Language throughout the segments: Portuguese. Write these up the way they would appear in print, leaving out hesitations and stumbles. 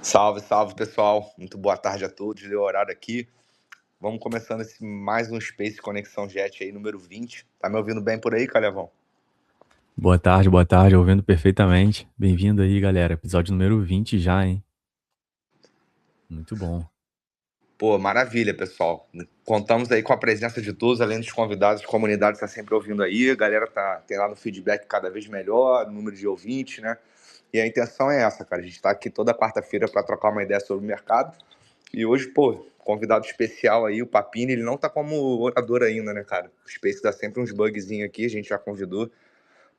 Salve, salve pessoal, muito boa tarde a todos, deu horário aqui. Vamos começando mais um Space Conexão Jet aí, número 20. Tá me ouvindo bem por aí, Calevão? Boa tarde, ouvindo perfeitamente. Bem-vindo aí, galera. Episódio número 20 já, hein? Muito bom. Pô, maravilha, pessoal. Contamos aí com a presença de todos, além dos convidados, a comunidade está sempre ouvindo aí, a galera tem lá no feedback cada vez melhor, número de ouvintes, né? E a intenção é essa, cara, a gente está aqui toda quarta-feira para trocar uma ideia sobre o mercado. E hoje, pô, convidado especial aí, o Papini, ele não tá como orador ainda, né, cara? O Space dá sempre uns bugzinhos aqui, a gente já convidou.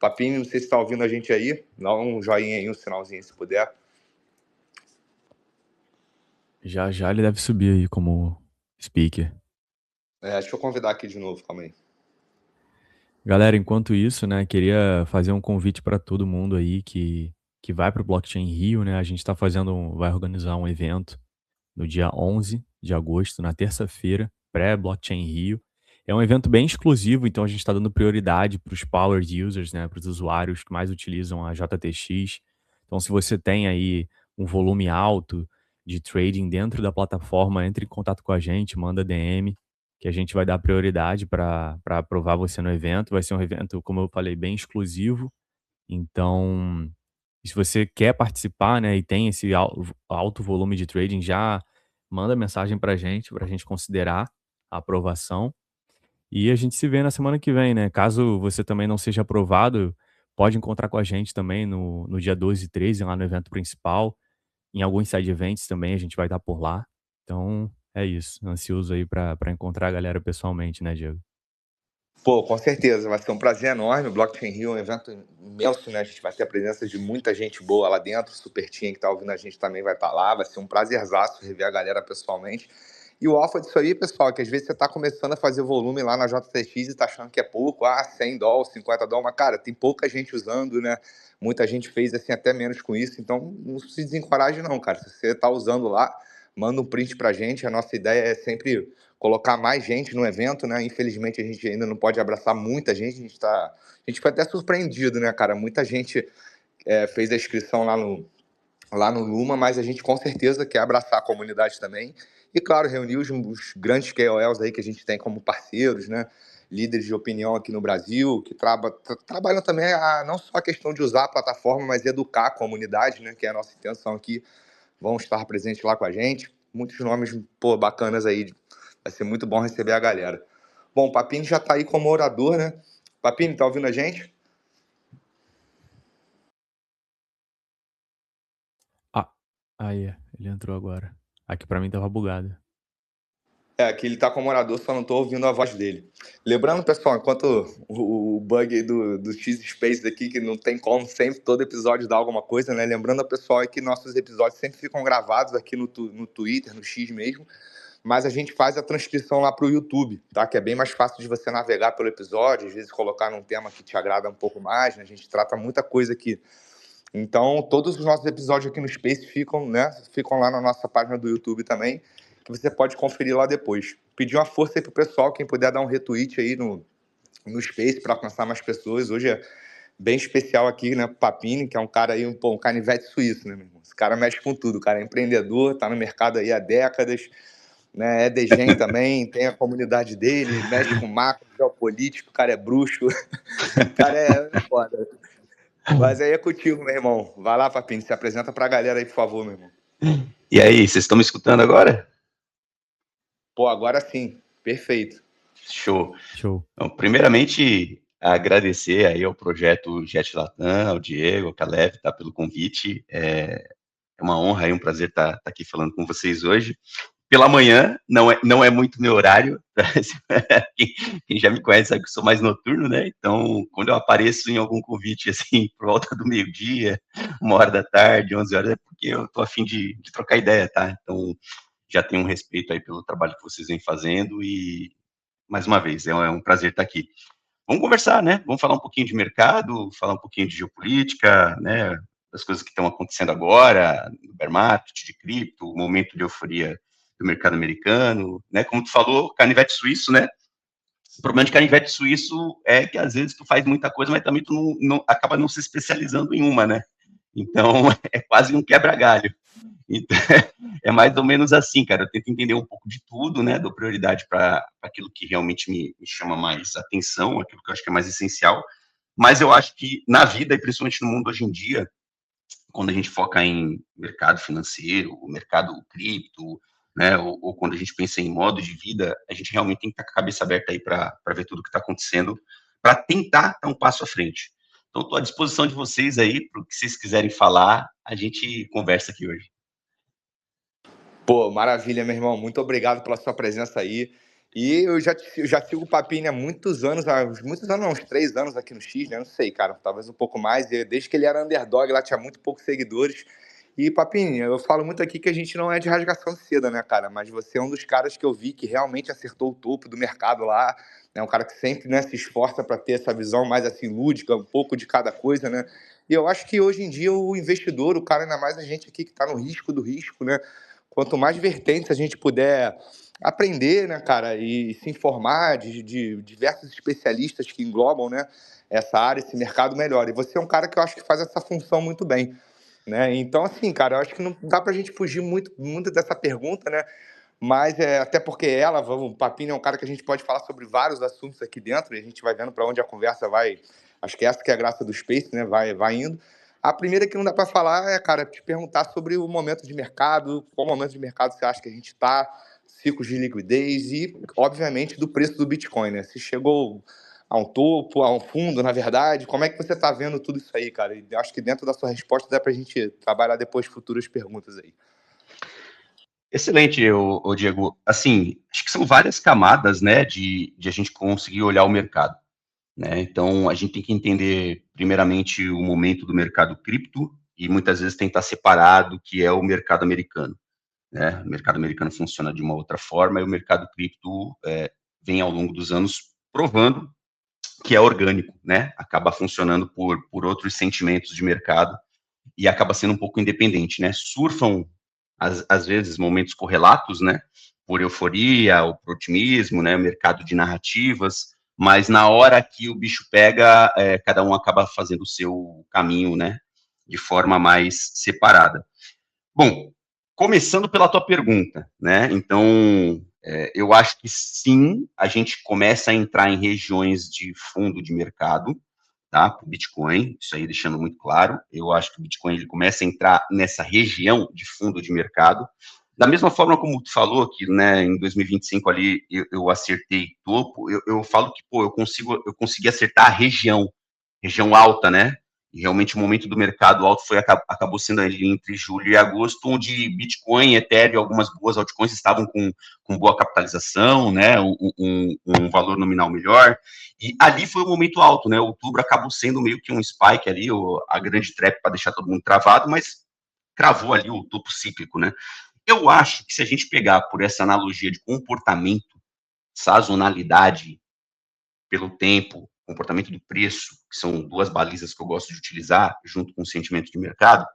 Papini, não sei se tá ouvindo a gente aí, dá um joinha aí, um sinalzinho se puder. Já já ele deve subir aí como speaker. Deixa eu convidar aqui de novo, calma aí. Galera, enquanto isso, né, queria fazer um convite para todo mundo aí que vai para o Blockchain Rio, né? A gente vai organizar um evento no dia 11 de agosto, na terça-feira, pré-Blockchain Rio. É um evento bem exclusivo, então a gente está dando prioridade para os powered users, né, para os usuários que mais utilizam a JTX. Então, se você tem aí um volume alto de trading dentro da plataforma, entre em contato com a gente, manda DM, que a gente vai dar prioridade para aprovar você no evento. Vai ser um evento, como eu falei, bem exclusivo. Então, se você quer participar, né, e tem esse alto volume de trading, já manda mensagem para a gente considerar a aprovação. E a gente se vê na semana que vem, né? Caso você também não seja aprovado, pode encontrar com a gente também no dia 12 e 13, lá no evento principal. Em alguns side events também a gente vai estar por lá. Então, é isso. Ansioso aí para encontrar a galera pessoalmente, né, Diego? Pô, com certeza, vai ser um prazer enorme. O Blockchain Rio é um evento imenso, né? A gente vai ter a presença de muita gente boa lá dentro. O Super Team que tá ouvindo a gente também vai estar lá. Vai ser um prazerzaço rever a galera pessoalmente. E o alfa disso aí, pessoal, é que às vezes você tá começando a fazer volume lá na JTX e tá achando que é pouco, $100, $50, mas cara, tem pouca gente usando, né? Muita gente fez assim até menos com isso, então não se desencoraje não, cara. Se você tá usando lá, manda um print pra gente. A nossa ideia é sempre colocar mais gente no evento, né? Infelizmente a gente ainda não pode abraçar muita gente, a gente foi até surpreendido, né, cara? Muita gente fez a inscrição lá no Luma, mas a gente com certeza quer abraçar a comunidade também. E, claro, reunir os grandes KOLs aí que a gente tem como parceiros, né? Líderes de opinião aqui no Brasil, que trabalham também não só a questão de usar a plataforma, mas educar a comunidade, né? Que é a nossa intenção aqui. Vão estar presentes lá com a gente. Muitos nomes, pô, bacanas aí. Vai ser muito bom receber a galera. Bom, o Papini já tá aí como orador, né? Papini, tá ouvindo a gente? Ah, aí, ele entrou agora. Aqui para mim tava bugado. Aqui ele tá como orador, só não tô ouvindo a voz dele. Lembrando, pessoal, enquanto o bug aí do X-Space aqui, que não tem como sempre, todo episódio dar alguma coisa, né? Lembrando ao pessoal que nossos episódios sempre ficam gravados aqui no Twitter, no X mesmo, mas a gente faz a transcrição lá pro YouTube, tá? Que é bem mais fácil de você navegar pelo episódio, às vezes colocar num tema que te agrada um pouco mais, né? A gente trata muita coisa aqui. Então, todos os nossos episódios aqui no Space ficam, né? Ficam lá na nossa página do YouTube também, que você pode conferir lá depois. Pedir uma força aí pro pessoal, quem puder dar um retweet aí no Space para alcançar mais pessoas. Hoje é bem especial aqui, né? Papini, que é um cara aí, um canivete suíço, né, meu irmão? Esse cara mexe com tudo, o cara é empreendedor, tá no mercado aí há décadas, né? É degen também, tem a comunidade dele, mexe com macro, geopolítico, o cara é bruxo, o cara é foda. Mas aí é contigo, meu irmão. Vai lá, Papini, se apresenta pra galera aí, por favor, meu irmão. E aí, vocês estão me escutando agora? Pô, agora sim. Perfeito. Show. Show. Então, primeiramente, agradecer aí ao projeto Jet Latam, ao Diego, ao Caleb, tá, pelo convite. É uma honra e um prazer estar aqui falando com vocês hoje. Pela manhã, não é muito meu horário. Quem já me conhece sabe que eu sou mais noturno, né? Então, quando eu apareço em algum convite, assim, por volta do meio-dia, 1h da tarde, 11 horas, é porque eu tô a fim de trocar ideia, tá? Então, já tenho um respeito aí pelo trabalho que vocês vêm fazendo e, mais uma vez, é um prazer estar aqui. Vamos conversar, né? Vamos falar um pouquinho de mercado, falar um pouquinho de geopolítica, né? Das coisas que estão acontecendo agora, no bear market, de cripto, o momento de euforia do mercado americano, né? Como tu falou, canivete suíço, né? O problema de canivete suíço é que às vezes tu faz muita coisa, mas também tu acaba não se especializando em uma, né? Então, é quase um quebra-galho. Então, é mais ou menos assim, cara. Eu tento entender um pouco de tudo, né? Dou prioridade para aquilo que realmente me chama mais atenção, aquilo que eu acho que é mais essencial. Mas eu acho que na vida, e principalmente no mundo hoje em dia, quando a gente foca em mercado financeiro, mercado cripto, né, ou quando a gente pensa em modo de vida, a gente realmente tem que estar com a cabeça aberta aí para ver tudo que está acontecendo, para tentar dar um passo à frente. Então, estou à disposição de vocês aí, para o que vocês quiserem falar, a gente conversa aqui hoje. Pô, maravilha, meu irmão. Muito obrigado pela sua presença aí. E eu já sigo o Papini há muitos anos, não, uns 3 anos aqui no X, né? Não sei, cara, talvez um pouco mais. Desde que ele era underdog, lá tinha muito poucos seguidores. E, Papini, eu falo muito aqui que a gente não é de rasgação de seda, né, cara? Mas você é um dos caras que eu vi que realmente acertou o topo do mercado lá. É um cara que sempre, né, se esforça para ter essa visão mais assim lúdica, um pouco de cada coisa, né? E eu acho que hoje em dia o investidor, o cara, ainda mais a gente aqui que está no risco do risco, né? Quanto mais vertentes a gente puder aprender, né, cara, e se informar de diversos especialistas que englobam, né, essa área, esse mercado, melhor. E você é um cara que eu acho que faz essa função muito bem, né? Então, assim, cara, eu acho que não dá pra gente fugir muito dessa pergunta, né? Mas até porque o Papinho é um cara que a gente pode falar sobre vários assuntos aqui dentro, e a gente vai vendo para onde a conversa vai. Acho que essa que é a graça do Space, né? Vai indo. A primeira que não dá para falar é, cara, te perguntar sobre o momento de mercado, qual momento de mercado você acha que a gente está, ciclos de liquidez e, obviamente, do preço do Bitcoin, né? Se chegou a um topo, a um fundo, na verdade, como é que você está vendo tudo isso aí, cara? E acho que dentro da sua resposta dá para a gente trabalhar depois futuras perguntas aí. Excelente, Diego. Assim, acho que são várias camadas, né, de a gente conseguir olhar o mercado, né? Então, a gente tem que entender, primeiramente, o momento do mercado cripto e muitas vezes tentar separar do que é o mercado americano, né? O mercado americano funciona de uma outra forma e o mercado cripto vem ao longo dos anos provando que é orgânico, né? Acaba funcionando por outros sentimentos de mercado e acaba sendo um pouco independente, né? Surfam, às vezes, momentos correlatos, né? Por euforia, ou por otimismo, né? Mercado de narrativas, mas na hora que o bicho pega, cada um acaba fazendo o seu caminho, né? De forma mais separada. Bom, começando pela tua pergunta, né? Então, eu acho que sim, a gente começa a entrar em regiões de fundo de mercado, tá? O Bitcoin, isso aí deixando muito claro. Eu acho que o Bitcoin ele começa a entrar nessa região de fundo de mercado. Da mesma forma como tu falou que, né, em 2025 ali eu acertei topo, eu falo que, pô, eu consegui acertar a região alta, né? E realmente o momento do mercado alto acabou sendo ali entre julho e agosto, onde Bitcoin, Ethereum e algumas boas altcoins estavam com boa capitalização, né, um valor nominal melhor, e ali foi o momento alto, né, outubro acabou sendo meio que um spike ali, a grande trap para deixar todo mundo travado, mas cravou ali o topo cíclico, né. Eu acho que se a gente pegar por essa analogia de comportamento, sazonalidade pelo tempo, comportamento do preço, que são duas balizas que eu gosto de utilizar, junto com o sentimento de mercado,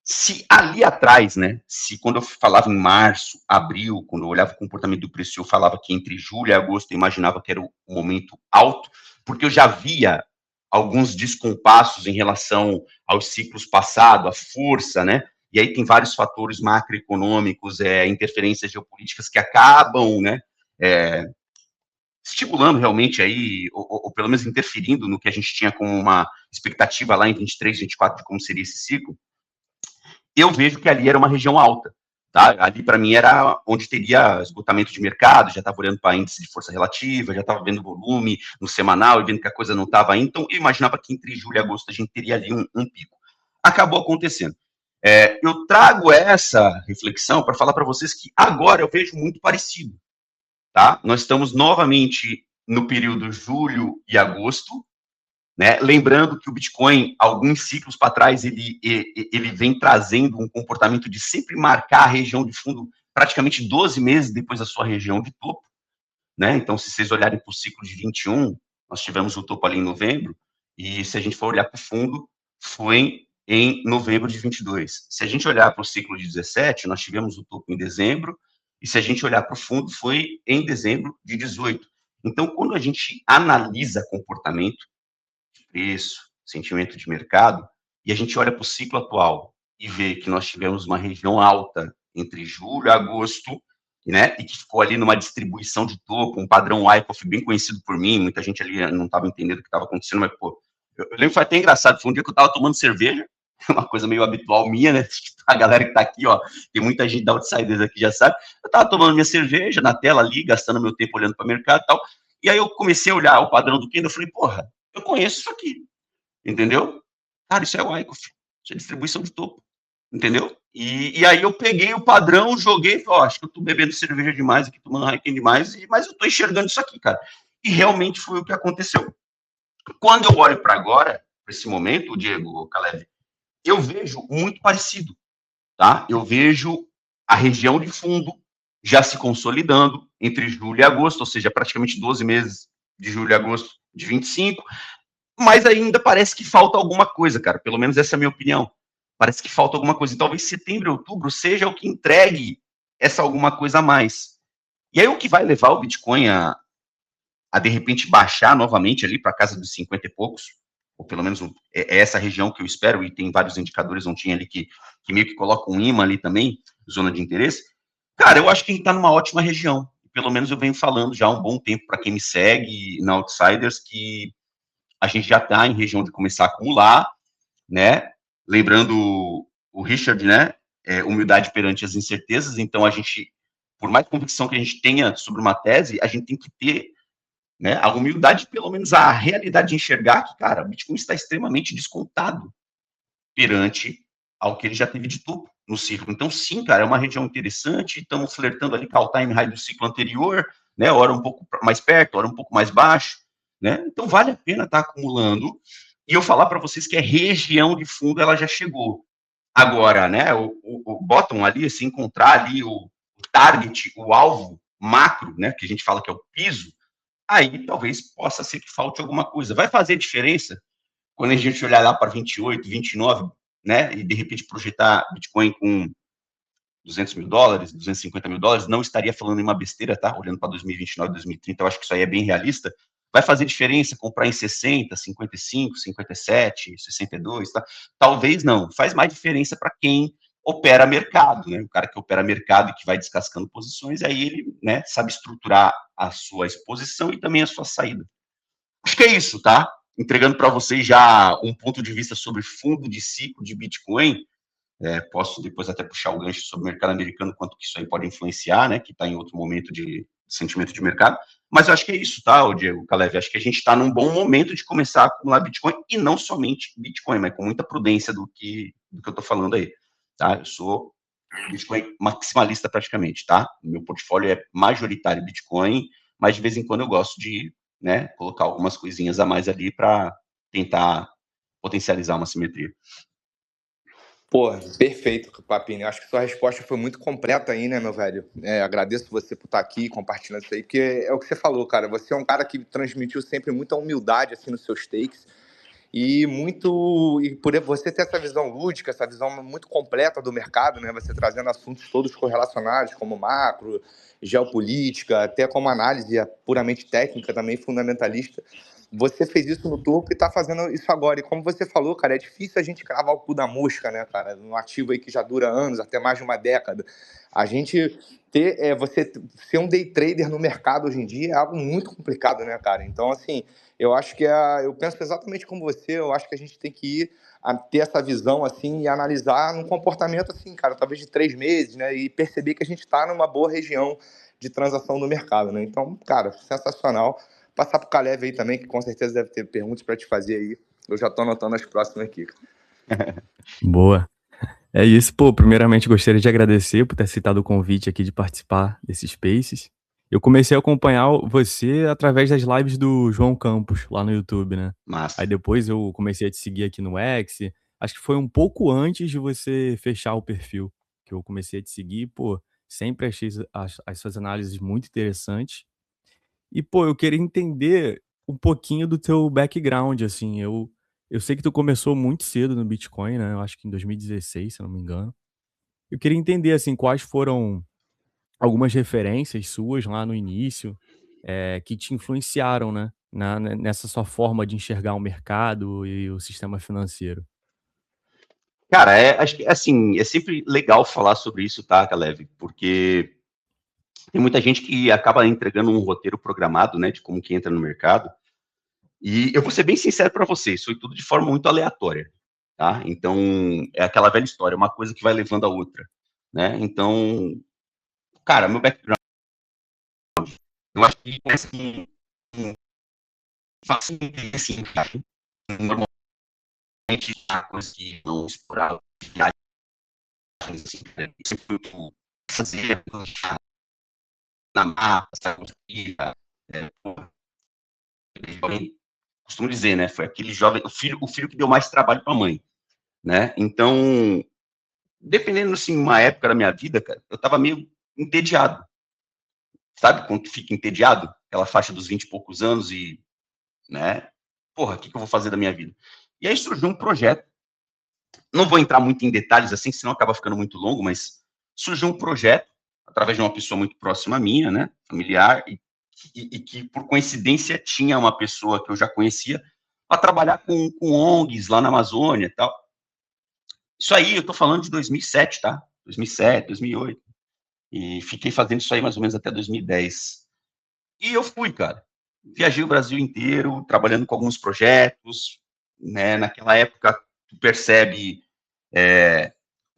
se ali atrás, né, se quando eu falava em março, abril, quando eu olhava o comportamento do preço, eu falava que entre julho e agosto eu imaginava que era o momento alto, porque eu já via alguns descompassos em relação aos ciclos passados, a força, né, e aí tem vários fatores macroeconômicos, interferências geopolíticas que acabam, né, estimulando realmente aí, ou pelo menos interferindo no que a gente tinha como uma expectativa lá em 23, 24 de como seria esse ciclo, eu vejo que ali era uma região alta, tá? Ali para mim era onde teria esgotamento de mercado, já estava olhando para índice de força relativa, já estava vendo volume no semanal e vendo que a coisa não estava aí, então eu imaginava que entre julho e agosto a gente teria ali um pico. Acabou acontecendo. Eu trago essa reflexão para falar para vocês que agora eu vejo muito parecido, tá? Nós estamos novamente no período julho e agosto, né? Lembrando que o Bitcoin, alguns ciclos para trás, ele vem trazendo um comportamento de sempre marcar a região de fundo praticamente 12 meses depois da sua região de topo, né? Então, se vocês olharem para o ciclo de 21, nós tivemos o topo ali em novembro, e se a gente for olhar para o fundo, foi em novembro de 22. Se a gente olhar para o ciclo de 17, nós tivemos o topo em dezembro, e se a gente olhar para o fundo, foi em dezembro de 18. Então, quando a gente analisa comportamento, preço, sentimento de mercado, e a gente olha para o ciclo atual e ver que nós tivemos uma região alta entre julho e agosto, né, e que ficou ali numa distribuição de topo, um padrão Wyckoff bem conhecido por mim, muita gente ali não estava entendendo o que estava acontecendo, mas, pô, eu lembro que foi até engraçado, foi um dia que eu estava tomando cerveja, uma coisa meio habitual minha, né, a galera que tá aqui, ó, tem muita gente da Outsiders aqui já sabe, eu estava tomando minha cerveja na tela ali, gastando meu tempo olhando para o mercado e tal, e aí eu comecei a olhar o padrão do Kindle, eu falei, porra, eu conheço isso aqui, entendeu? Cara, isso é Wyckoff, isso é distribuição de topo, entendeu? E aí eu peguei o padrão, joguei, ó, acho que eu tô bebendo cerveja demais aqui, tomando Heineken demais, mas eu tô enxergando isso aqui, cara. E realmente foi o que aconteceu. Quando eu olho para agora, para esse momento, Diego, Caleb, eu vejo muito parecido, tá? Eu vejo a região de fundo já se consolidando entre julho e agosto, ou seja, praticamente 12 meses de julho e agosto de 25, mas ainda parece que falta alguma coisa, cara. Pelo menos essa é a minha opinião. Parece que falta alguma coisa. E talvez setembro e outubro seja o que entregue essa alguma coisa a mais. E aí o que vai levar o Bitcoin a de repente baixar novamente ali para casa dos 50 e poucos, ou pelo menos é essa região que eu espero, e tem vários indicadores ontem ali que meio que colocam um imã ali também, zona de interesse. Cara, eu acho que a gente está numa ótima região. Pelo menos eu venho falando já há um bom tempo para quem me segue na Outsiders que a gente já está em região de começar a acumular, né? Lembrando o Richard, né? Humildade perante as incertezas. Então, a gente, por mais convicção que a gente tenha sobre uma tese, a gente tem que ter, né, a humildade, pelo menos a realidade de enxergar que, cara, o Bitcoin está extremamente descontado perante ao que ele já teve de topo no ciclo. Então, sim, cara, é uma região interessante, estamos flertando ali com o time high do ciclo anterior, né, hora um pouco mais perto, hora um pouco mais baixo, né, então vale a pena estar acumulando, e eu falar para vocês que a região de fundo, ela já chegou. Agora, né, o bottom ali, se encontrar ali o target, o alvo macro, né, que a gente fala que é o piso, aí talvez possa ser que falte alguma coisa. Vai fazer diferença quando a gente olhar lá para 28, 29, né, e de repente projetar Bitcoin com $200 mil, $250 mil, não estaria falando em uma besteira, tá? Olhando para 2029, 2030, eu acho que isso aí é bem realista. Vai fazer diferença comprar em 60, 55, 57, 62, tá? Talvez não. Faz mais diferença para quem opera mercado, né? O cara que opera mercado e que vai descascando posições, aí ele, né, sabe estruturar a sua exposição e também a sua saída. Acho que é isso, tá? Entregando para vocês já um ponto de vista sobre fundo de ciclo de Bitcoin. Posso depois até puxar o gancho sobre o mercado americano, quanto que isso aí pode influenciar, né? Que está em outro momento de sentimento de mercado. Mas eu acho que é isso, tá, Diego, Caleb? Acho que a gente está num bom momento de começar a acumular Bitcoin, e não somente Bitcoin, mas com muita prudência do que eu estou falando aí. Tá? Eu sou Bitcoin maximalista praticamente, tá? O meu portfólio é majoritário Bitcoin, mas de vez em quando eu gosto de, né, colocar algumas coisinhas a mais ali para tentar potencializar uma simetria. Pô, perfeito, Papini. Acho que sua resposta foi muito completa aí, né, meu velho? Agradeço você por estar aqui compartilhando isso aí, porque é o que você falou, cara. Você é um cara que transmitiu sempre muita humildade assim nos seus takes e por você ter essa visão lúdica, essa visão muito completa do mercado, né? Você trazendo assuntos todos correlacionados, como macro, geopolítica, até como análise puramente técnica, também fundamentalista. Você fez isso no topo e está fazendo isso agora. E como você falou, cara, é difícil a gente cravar o cu da mosca, né, cara? Um ativo aí que já dura anos, até mais de uma década. A gente você ser um day trader no mercado hoje em dia é algo muito complicado, né, cara? Então, assim, eu acho que eu penso exatamente como você. Eu acho que a gente tem que ir a ter essa visão, assim, e analisar num comportamento, assim, cara, talvez de 3 meses, né? E perceber que a gente está numa boa região de transação no mercado, né? Então, cara, sensacional. Passar pro Caleb aí também, que com certeza deve ter perguntas para te fazer aí. Eu já tô anotando as próximas aqui. Boa. É isso, pô. Primeiramente, gostaria de agradecer por ter citado o convite aqui de participar desses Spaces. Eu comecei a acompanhar você através das lives do João Campos, lá no YouTube, né? Massa. Aí depois eu comecei a te seguir aqui no X. Acho que foi um pouco antes de você fechar o perfil que eu comecei a te seguir. Pô, sempre achei as suas análises muito interessantes. E, pô, eu queria entender um pouquinho do teu background, assim. Eu sei que tu começou muito cedo no Bitcoin, né? Eu acho que em 2016, se eu não me engano. Eu queria entender, assim, quais foram algumas referências suas lá no início, que te influenciaram, né, nessa sua forma de enxergar o mercado e o sistema financeiro. Cara, acho que, assim, é sempre legal falar sobre isso, tá, Caleb? Porque tem muita gente que acaba entregando um roteiro programado, né, de como que entra no mercado. E eu vou ser bem sincero para vocês, foi tudo de forma muito aleatória, tá? Então, é aquela velha história, uma coisa que vai levando a outra, né? Então, cara, meu background, eu acho que começa com fácil assim, cara. Normalmente, coisas que não exploravam, viagens, assim, cara, sempre foi o fazer, na mapa, sabe, é, costumo dizer, né, foi aquele jovem, o filho que deu mais trabalho para a mãe, né? Então, dependendo, assim, uma época da minha vida, cara, eu tava meio entediado. Sabe quando tu fica entediado? Aquela faixa dos 20 e poucos anos e, né? Porra, o que eu vou fazer da minha vida? E aí surgiu um projeto. Não vou entrar muito em detalhes assim, senão acaba ficando muito longo, mas surgiu um projeto através de uma pessoa muito próxima minha, né? Familiar, e que, por coincidência, tinha uma pessoa que eu já conhecia para trabalhar com ONGs lá na Amazônia e tal. Isso aí, eu tô falando de 2007, tá? 2007, 2008. E fiquei fazendo isso aí mais ou menos até 2010. E eu fui, cara. Viajei o Brasil inteiro, trabalhando com alguns projetos, né? Naquela época, tu percebe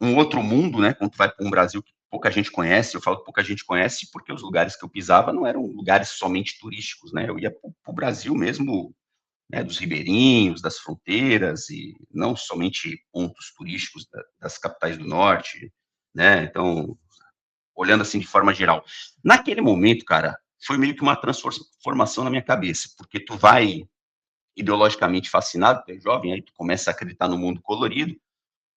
um outro mundo, né? Quando tu vai para um Brasil que pouca gente conhece. Eu falo que pouca gente conhece porque os lugares que eu pisava não eram lugares somente turísticos, né? Eu ia para o Brasil mesmo, né? Dos ribeirinhos, das fronteiras e não somente pontos turísticos das capitais do norte, né? Então, olhando assim de forma geral. Naquele momento, cara, foi meio que uma transformação na minha cabeça, porque tu vai ideologicamente fascinado, tu é jovem, aí tu começa a acreditar no mundo colorido,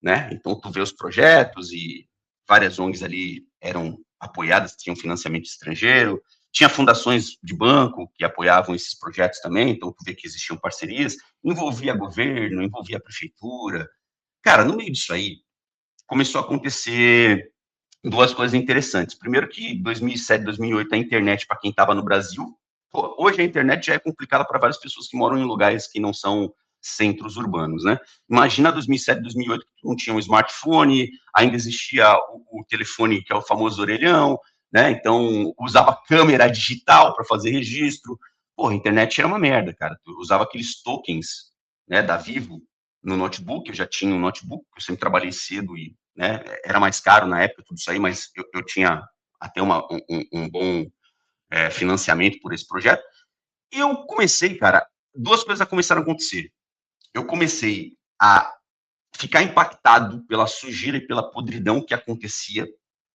né? Então tu vê os projetos e várias ONGs ali eram apoiadas, tinham financiamento estrangeiro, tinha fundações de banco que apoiavam esses projetos também, então tu vê que existiam parcerias, envolvia governo, envolvia prefeitura. Cara, no meio disso aí, começou a acontecer duas coisas interessantes. Primeiro que 2007, 2008, a internet, para quem estava no Brasil, hoje a internet já é complicada para várias pessoas que moram em lugares que não são centros urbanos, né? Imagina 2007, 2008, que não tinha um smartphone, ainda existia o telefone que é o famoso orelhão, né? Então, usava câmera digital para fazer registro. Porra, a internet era uma merda, cara. Eu usava aqueles tokens, né, da Vivo no notebook, eu já tinha um notebook, eu sempre trabalhei cedo e, né, era mais caro na época tudo isso aí, mas eu tinha até um bom financiamento por esse projeto. E eu comecei, cara, duas coisas começaram a acontecer. Eu comecei a ficar impactado pela sujeira e pela podridão que acontecia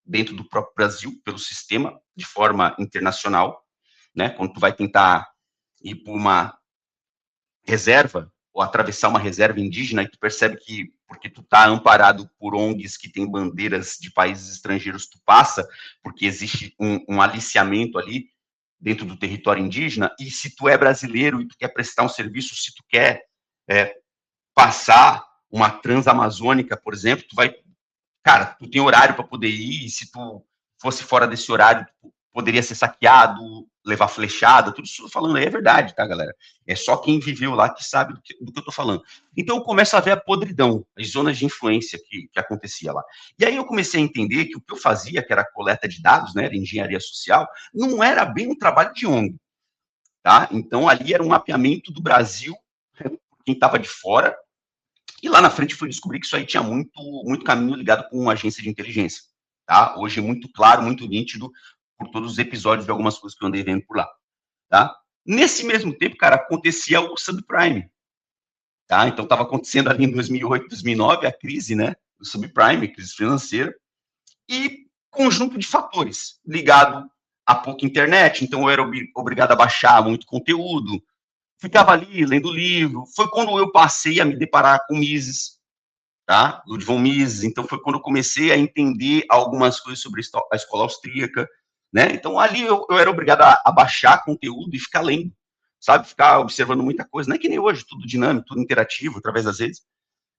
dentro do próprio Brasil, pelo sistema, de forma internacional, né? Quando tu vai tentar ir para uma reserva, ou atravessar uma reserva indígena, e tu percebe que, porque tu tá amparado por ONGs que têm bandeiras de países estrangeiros, tu passa, porque existe um aliciamento ali dentro do território indígena, e se tu é brasileiro e tu quer prestar um serviço, se tu quer passar uma transamazônica, por exemplo, tu vai, cara, tu tem horário para poder ir, e se tu fosse fora desse horário, tu poderia ser saqueado, levar flechada, tudo isso falando aí é verdade, tá, galera? É só quem viveu lá que sabe do que eu tô falando. Então eu começo a ver a podridão, as zonas de influência que acontecia lá. E aí eu comecei a entender que o que eu fazia, que era a coleta de dados, né, era engenharia social, não era bem um trabalho de ONG, tá? Então ali era um mapeamento do Brasil, quem estava de fora, e lá na frente fui descobrir que isso aí tinha muito caminho ligado com uma agência de inteligência, tá? Hoje muito claro, muito nítido, por todos os episódios de algumas coisas que eu andei vendo por lá, tá? Nesse mesmo tempo, cara, acontecia o subprime, tá? Então estava acontecendo ali em 2008, 2009 a crise, né? O subprime, crise financeira, e conjunto de fatores ligado a pouca internet, então eu era obrigado a baixar muito conteúdo, ficava ali lendo livro. Foi quando eu passei a me deparar com Mises, tá? Ludwig von Mises. Então foi quando eu comecei a entender algumas coisas sobre a escola austríaca, né? Então ali eu era obrigado a baixar conteúdo e ficar lendo, sabe? Ficar observando muita coisa. Não é que nem hoje, tudo dinâmico, tudo interativo, através das redes.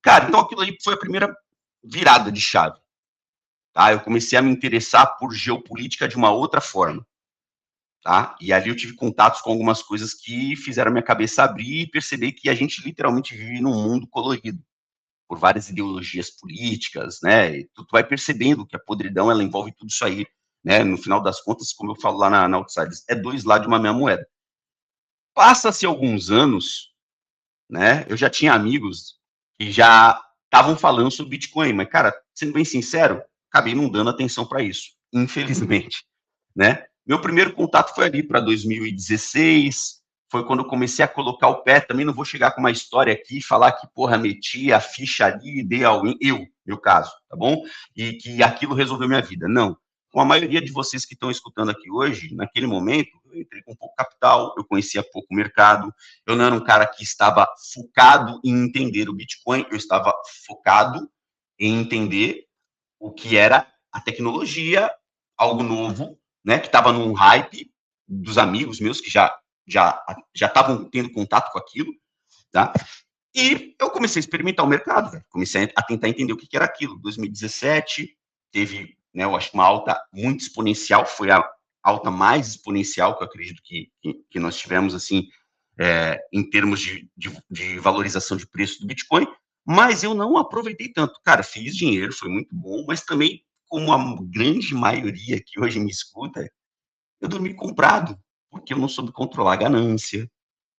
Cara, então aquilo aí foi a primeira virada de chave, tá? Eu comecei a me interessar por geopolítica de uma outra forma. Tá? E ali eu tive contatos com algumas coisas que fizeram minha cabeça abrir e perceber que a gente literalmente vive num mundo colorido, por várias ideologias políticas, né? E tu vai percebendo que a podridão, ela envolve tudo isso aí, né? No final das contas, como eu falo lá na Outsiders, é dois lados de uma mesma moeda. Passa-se alguns anos, né? Eu já tinha amigos que já estavam falando sobre Bitcoin, mas, cara, sendo bem sincero, acabei não dando atenção para isso, infelizmente, né? Meu primeiro contato foi ali para 2016, foi quando eu comecei a colocar o pé. Também não vou chegar com uma história aqui e falar que, porra, meti a ficha ali e dei ao meu caso, tá bom? E que aquilo resolveu minha vida. Não. Com a maioria de vocês que estão escutando aqui hoje, naquele momento, eu entrei com pouco capital, eu conhecia pouco o mercado, eu não era um cara que estava focado em entender o Bitcoin, eu estava focado em entender o que era a tecnologia, algo novo, né, que estava num hype dos amigos meus que já estavam tendo contato com aquilo, tá? E eu comecei a experimentar o mercado, véio. Comecei a tentar entender o que era aquilo. 2017 teve, né, eu acho, uma alta muito exponencial, foi a alta mais exponencial que eu acredito que nós tivemos, assim, em termos de valorização de preço do Bitcoin, mas eu não aproveitei tanto. Cara, fiz dinheiro, foi muito bom, mas também, como a grande maioria que hoje me escuta, eu dormi comprado, porque eu não soube controlar a ganância,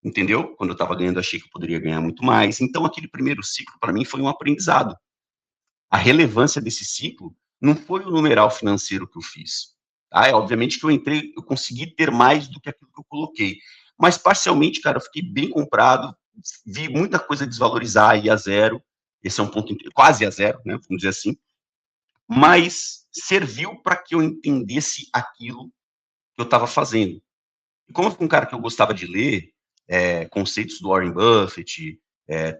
entendeu? Quando eu estava ganhando, achei que eu poderia ganhar muito mais. Então, aquele primeiro ciclo, para mim, foi um aprendizado. A relevância desse ciclo não foi o numeral financeiro que eu fiz. Tá? Obviamente que eu consegui ter mais do que aquilo que eu coloquei. Mas, parcialmente, cara, eu fiquei bem comprado, vi muita coisa desvalorizar e a zero. Esse é um ponto quase a zero, né? Vamos dizer assim. Mas serviu para que eu entendesse aquilo que eu estava fazendo. E como eu fui um cara que eu gostava de ler, conceitos do Warren Buffett,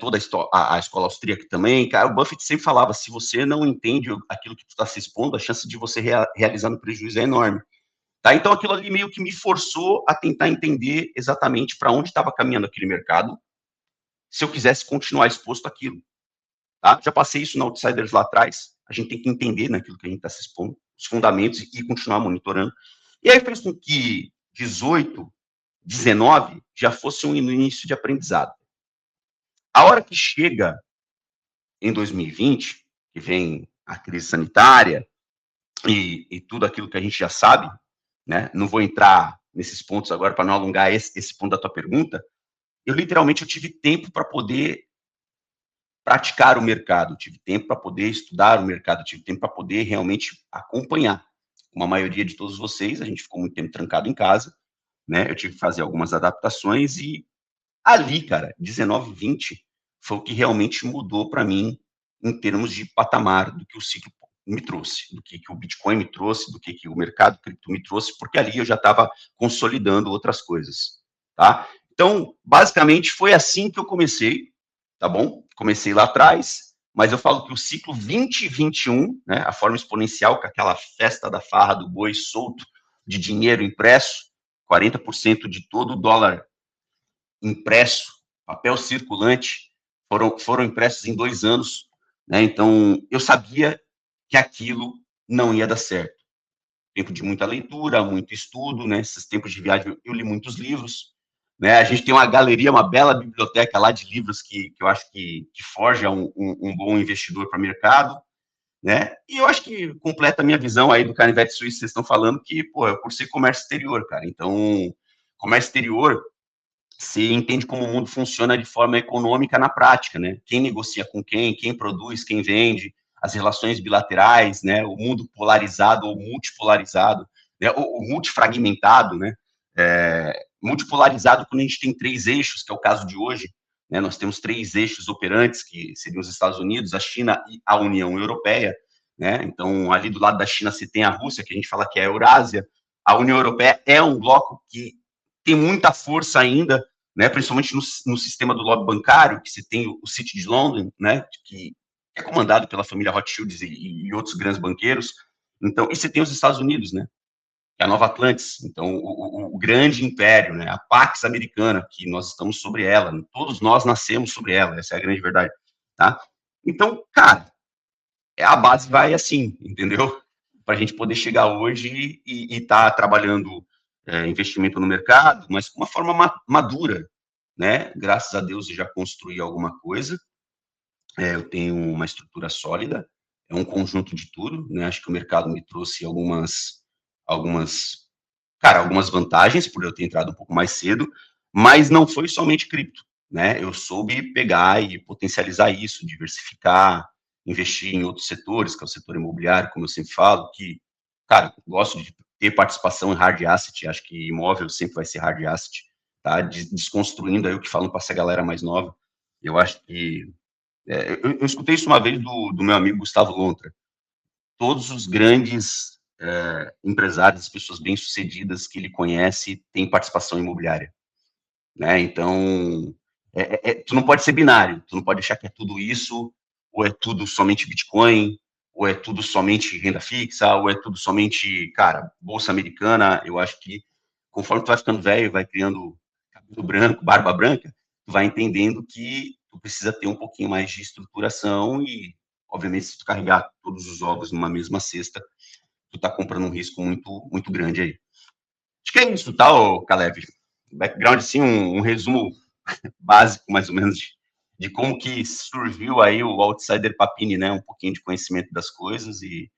toda a escola austríaca também, cara, o Buffett sempre falava, se você não entende aquilo que tu está se expondo, a chance de você realizar no prejuízo é enorme. Tá? Então, aquilo ali meio que me forçou a tentar entender exatamente para onde estava caminhando aquele mercado, se eu quisesse continuar exposto àquilo. Tá? Já passei isso na Outsiders lá atrás, a gente tem que entender naquilo que a gente está se expondo, os fundamentos, e continuar monitorando. E aí fez com que 18, 19 já fosse um início de aprendizado. A hora que chega em 2020, que vem a crise sanitária e tudo aquilo que a gente já sabe, né? Não vou entrar nesses pontos agora para não alongar esse ponto da tua pergunta. Eu literalmente tive tempo para poder praticar o mercado, tive tempo para poder estudar o mercado, tive tempo para poder realmente acompanhar. Como a maioria de todos vocês, a gente ficou muito tempo trancado em casa, né? Eu tive que fazer algumas adaptações e ali, cara, 19, 20, foi o que realmente mudou para mim em termos de patamar do que o ciclo me trouxe, do que o Bitcoin me trouxe, do que o mercado cripto me trouxe, porque ali eu já estava consolidando outras coisas, tá? Então, basicamente, foi assim que eu comecei, tá bom? Comecei lá atrás, mas eu falo que o ciclo 2021, né, a forma exponencial, com aquela festa da farra do boi solto de dinheiro impresso, 40% de todo o dólar impresso, papel circulante, foram impressos em 2 anos, né? Então, eu sabia que aquilo não ia dar certo. Tempo de muita leitura, muito estudo, né? Esses tempos de viagem, eu li muitos livros, né? A gente tem uma galeria, uma bela biblioteca lá de livros que eu acho que forja um bom investidor para o mercado, né? E eu acho que completa a minha visão aí do canivete suíço, vocês estão falando que, pô, é por ser comércio exterior, cara. Então, comércio exterior, você entende como o mundo funciona de forma econômica na prática, né? Quem negocia com quem produz, quem vende, as relações bilaterais, né? O mundo polarizado ou multipolarizado, né? O multifragmentado, né? Multipolarizado quando a gente tem 3 eixos, que é o caso de hoje, né? Nós temos 3 eixos operantes, que seriam os Estados Unidos, a China e a União Europeia, né? Então, ali do lado da China você tem a Rússia, que a gente fala que é a Eurásia. A União Europeia é um bloco que tem muita força ainda, né, principalmente no sistema do lobby bancário, que você tem o City de London, né, que é comandado pela família Rothschild e outros grandes banqueiros. Então, e você tem os Estados Unidos, né, que é a Nova Atlantis, então o grande império, né, a Pax Americana, que nós estamos sobre ela, todos nós nascemos sobre ela, essa é a grande verdade, tá? Então, cara, a base vai assim, entendeu? Para a gente poder chegar hoje e estar trabalhando investimento no mercado, mas com uma forma madura, né? Graças a Deus eu já construí alguma coisa, eu tenho uma estrutura sólida, é um conjunto de tudo, né? Acho que o mercado me trouxe algumas algumas vantagens por eu ter entrado um pouco mais cedo, mas não foi somente cripto, né? Eu soube pegar e potencializar isso, diversificar, investir em outros setores, que é o setor imobiliário, como eu sempre falo, que, cara, gosto de ter participação em hard asset, acho que imóvel sempre vai ser hard asset, tá? Desconstruindo aí o que falam para essa galera mais nova. Eu acho que eu escutei isso uma vez do meu amigo Gustavo Lontra. Todos os grandes empresários, pessoas bem-sucedidas que ele conhece, têm participação imobiliária, né? Então, tu não pode ser binário, tu não pode achar que é tudo isso, ou é tudo somente Bitcoin, ou é tudo somente renda fixa, ou é tudo somente, cara, bolsa americana. Eu acho que conforme tu vai ficando velho, vai criando cabelo branco, barba branca, tu vai entendendo que tu precisa ter um pouquinho mais de estruturação e, obviamente, se tu carregar todos os ovos numa mesma cesta, tu tá comprando um risco muito, muito grande aí. Acho que é isso, tá, Caleb? Background, assim, um resumo básico, mais ou menos, de como que surgiu aí o Outsider Papini, né? Um pouquinho de conhecimento das coisas e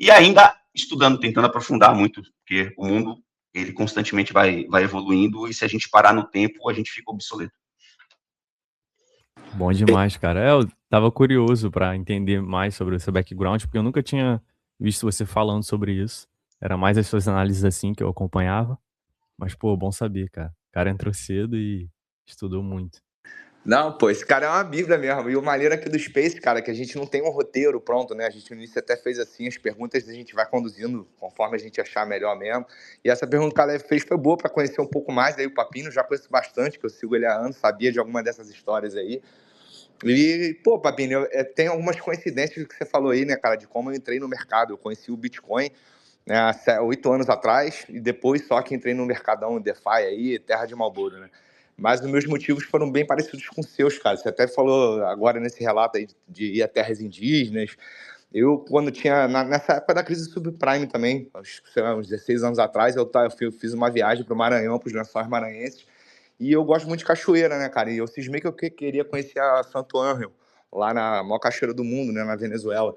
ainda estudando, tentando aprofundar muito, porque o mundo, ele constantemente vai evoluindo e se a gente parar no tempo, a gente fica obsoleto. Bom demais, cara. Eu tava curioso pra entender mais sobre o seu background, porque eu nunca tinha visto você falando sobre isso. Era mais as suas análises assim que eu acompanhava. Mas, pô, bom saber, cara. O cara entrou cedo e estudou muito. Não, pô, esse cara é uma bíblia mesmo. E o maneiro aqui do Space, cara, é que a gente não tem um roteiro pronto, né? A gente no início até fez assim, as perguntas a gente vai conduzindo conforme a gente achar melhor mesmo. E essa pergunta que o Caleb fez foi boa para conhecer um pouco mais aí o Papinho. Já conheço bastante, que eu sigo ele há anos, sabia de alguma dessas histórias aí. E, pô, Papinho, tem algumas coincidências que você falou aí, né, cara, de como eu entrei no mercado. Eu conheci o Bitcoin, né, há 8 anos atrás, e depois só que entrei no mercadão DeFi aí, terra de Marlboro, né? Mas os meus motivos foram bem parecidos com os seus, cara. Você até falou agora nesse relato aí de ir a terras indígenas. Eu, quando tinha, nessa época da crise subprime também, sei lá, uns 16 anos atrás, eu fiz uma viagem para o Maranhão, para os Lençóis Maranhenses, e eu gosto muito de cachoeira, né, cara? E eu cismei que eu queria conhecer a Santo Ângelo, lá na maior cachoeira do mundo, né, na Venezuela.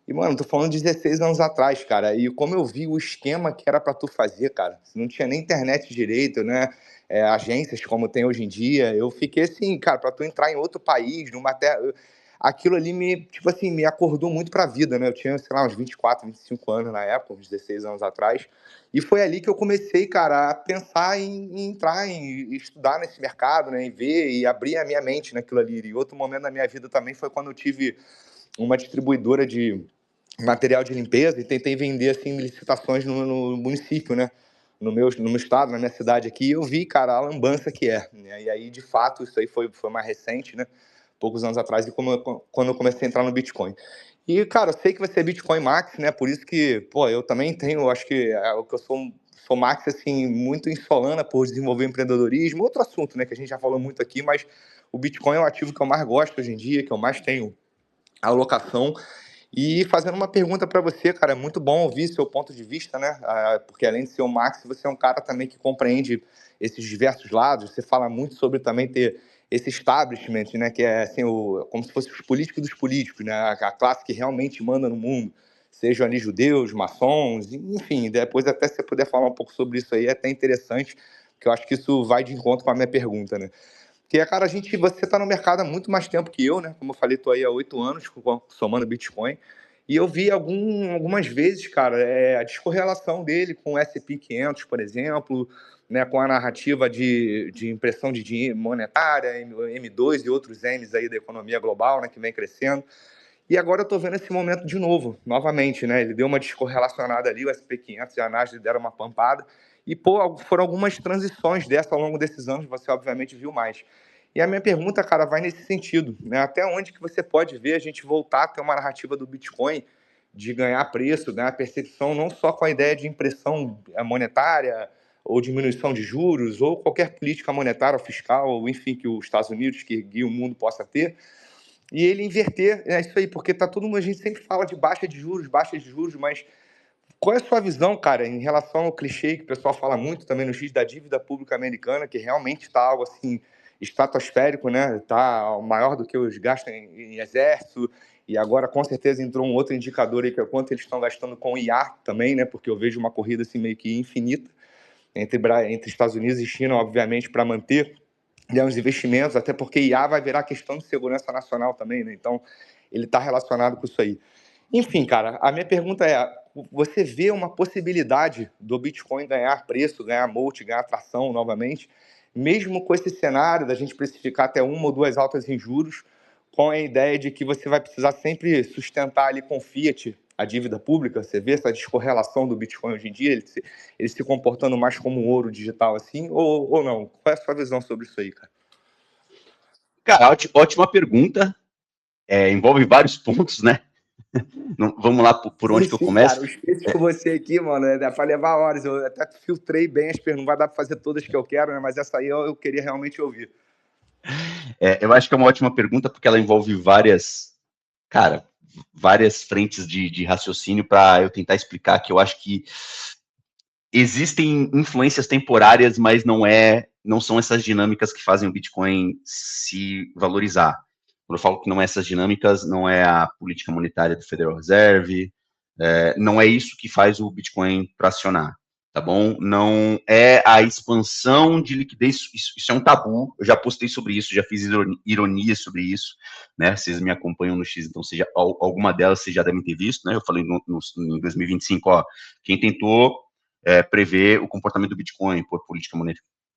E, mano, tô falando de 16 anos atrás, cara. E como eu vi o esquema que era pra tu fazer, cara, não tinha nem internet direito, né? Agências como tem hoje em dia. Eu fiquei assim, cara, pra tu entrar em outro país, numa terra. Aquilo ali me, tipo assim, me acordou muito pra vida, né? Eu tinha, sei lá, uns 24, 25 anos na época, uns 16 anos atrás. E foi ali que eu comecei, cara, a pensar em entrar, em estudar nesse mercado, né? Em ver e abrir a minha mente naquilo ali. E outro momento da minha vida também foi quando eu tive uma distribuidora de material de limpeza e tentei vender assim licitações no município, né? No meu estado, na minha cidade aqui, eu vi, cara, a lambança que é, né? E aí, de fato, isso aí foi mais recente, né? Poucos anos atrás, e quando eu comecei a entrar no Bitcoin. E, cara, eu sei que vai ser Bitcoin Max, né? Por isso que, pô, eu também tenho, acho que o que eu sou Max, assim, muito em Solana por desenvolver empreendedorismo. Outro assunto, né? Que a gente já falou muito aqui, mas o Bitcoin é o ativo que eu mais gosto hoje em dia, que eu mais tenho alocação. E fazendo uma pergunta para você, cara, é muito bom ouvir seu ponto de vista, né? Porque além de ser o Max, você é um cara também que compreende esses diversos lados. Você fala muito sobre também ter esse establishment, né? Que é assim, como se fosse os políticos dos políticos, né? A classe que realmente manda no mundo, sejam ali judeus, maçons, enfim. Depois até se você puder falar um pouco sobre isso aí, é até interessante, porque eu acho que isso vai de encontro com a minha pergunta, né? Porque, cara, você está no mercado há muito mais tempo que eu, né? Como eu falei, tô aí há 8 anos somando Bitcoin. E eu vi algumas vezes, cara, a descorrelação dele com o SP 500, por exemplo, né, com a narrativa de impressão de dinheiro monetária, M2 e outros M's aí da economia global, né, que vem crescendo. E agora eu estou vendo esse momento de novo, novamente, né? Ele deu uma descorrelacionada ali, o SP 500 e a Nasdaq deram uma pampada. E, pô, foram algumas transições dessa ao longo desses anos, você obviamente viu mais. E a minha pergunta, cara, vai nesse sentido, né? Até onde que você pode ver a gente voltar a ter uma narrativa do Bitcoin de ganhar preço, ganhar percepção, não só com a ideia de impressão monetária ou diminuição de juros, ou qualquer política monetária ou fiscal, ou enfim, que os Estados Unidos, que guia o mundo, possa ter, e ele inverter, é isso aí, porque tá todo mundo, a gente sempre fala de baixa de juros, mas qual é a sua visão, cara, em relação ao clichê que o pessoal fala muito também no X da dívida pública americana, que realmente está algo assim estratosférico, né? Tá maior do que os gastos em exército, e agora com certeza entrou um outro indicador aí, que é quanto eles estão gastando com IA também, né? Porque eu vejo uma corrida assim meio que infinita entre Estados Unidos e China, obviamente, para manter, né, os investimentos, até porque IA vai virar questão de segurança nacional também, né? Então, ele está relacionado com isso aí. Enfim, cara, a minha pergunta é, você vê uma possibilidade do Bitcoin ganhar preço, ganhar moat, ganhar atração novamente, mesmo com esse cenário da gente precificar até uma ou duas altas em juros, com a ideia de que você vai precisar sempre sustentar ali com fiat a dívida pública? Você vê essa descorrelação do Bitcoin hoje em dia, ele se comportando mais como um ouro digital assim, ou não? Qual é a sua visão sobre isso aí, cara? Cara, ótima pergunta. Envolve vários pontos, né? Vamos lá por onde que eu Sim, começo. cara, os textos com você aqui, mano, vai levar horas. Eu até filtrei bem as perguntas, não vai dar para fazer todas que eu quero, né? Mas essa aí eu queria realmente ouvir. Eu acho que é uma ótima pergunta, porque ela envolve várias frentes de raciocínio para eu tentar explicar que eu acho que existem influências temporárias, mas não são essas dinâmicas que fazem o Bitcoin se valorizar. Quando eu falo que não é essas dinâmicas, não é a política monetária do Federal Reserve, não é isso que faz o Bitcoin tracionar, tá bom? Não é a expansão de liquidez, isso é um tabu, eu já postei sobre isso, já fiz ironia sobre isso, né? Vocês me acompanham no X, então alguma delas vocês já devem ter visto, né? Eu falei em 2025, ó, quem tentou prever o comportamento do Bitcoin por política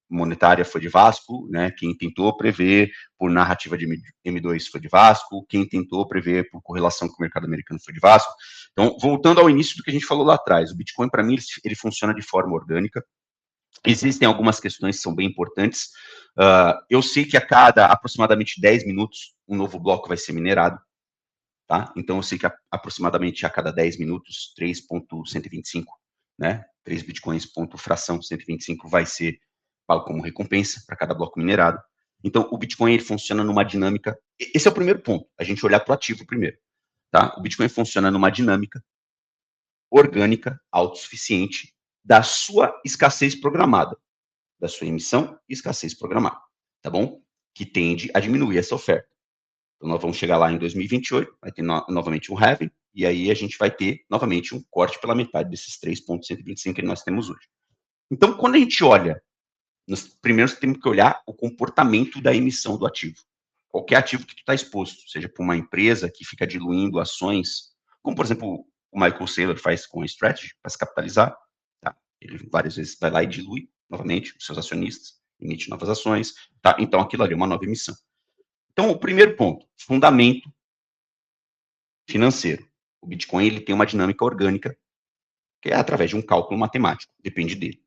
monetária foi de Vasco, né? Quem tentou prever por narrativa de M2 foi de Vasco, quem tentou prever por correlação com o mercado americano foi de Vasco. Então, voltando ao início do que a gente falou lá atrás, o Bitcoin, para mim, ele funciona de forma orgânica. Existem algumas questões que são bem importantes. Eu sei que a cada aproximadamente 10 minutos, um novo bloco vai ser minerado. Tá? Então, eu sei que aproximadamente a cada 10 minutos, 3,125, né? 3 bitcoins, ponto fração 125 vai ser pago como recompensa para cada bloco minerado. Então, o Bitcoin ele funciona numa dinâmica. Esse é o primeiro ponto, a gente olhar para o ativo primeiro. Tá? O Bitcoin funciona numa dinâmica orgânica, autossuficiente, da sua escassez programada, da sua emissão e escassez programada, tá bom? Que tende a diminuir essa oferta. Então, nós vamos chegar lá em 2028, vai ter novamente um halving, e aí a gente vai ter novamente um corte pela metade desses 3,125 que nós temos hoje. Então, quando a gente olha, primeiro temos que olhar o comportamento da emissão do ativo. Qualquer ativo que tu está exposto, seja para uma empresa que fica diluindo ações, como, por exemplo, o Michael Saylor faz com a Strategy, para se capitalizar, tá? Ele várias vezes vai lá e dilui novamente os seus acionistas, emite novas ações, tá? Então, aquilo ali é uma nova emissão. Então, o primeiro ponto, fundamento financeiro. O Bitcoin ele tem uma dinâmica orgânica, que é através de um cálculo matemático, depende dele.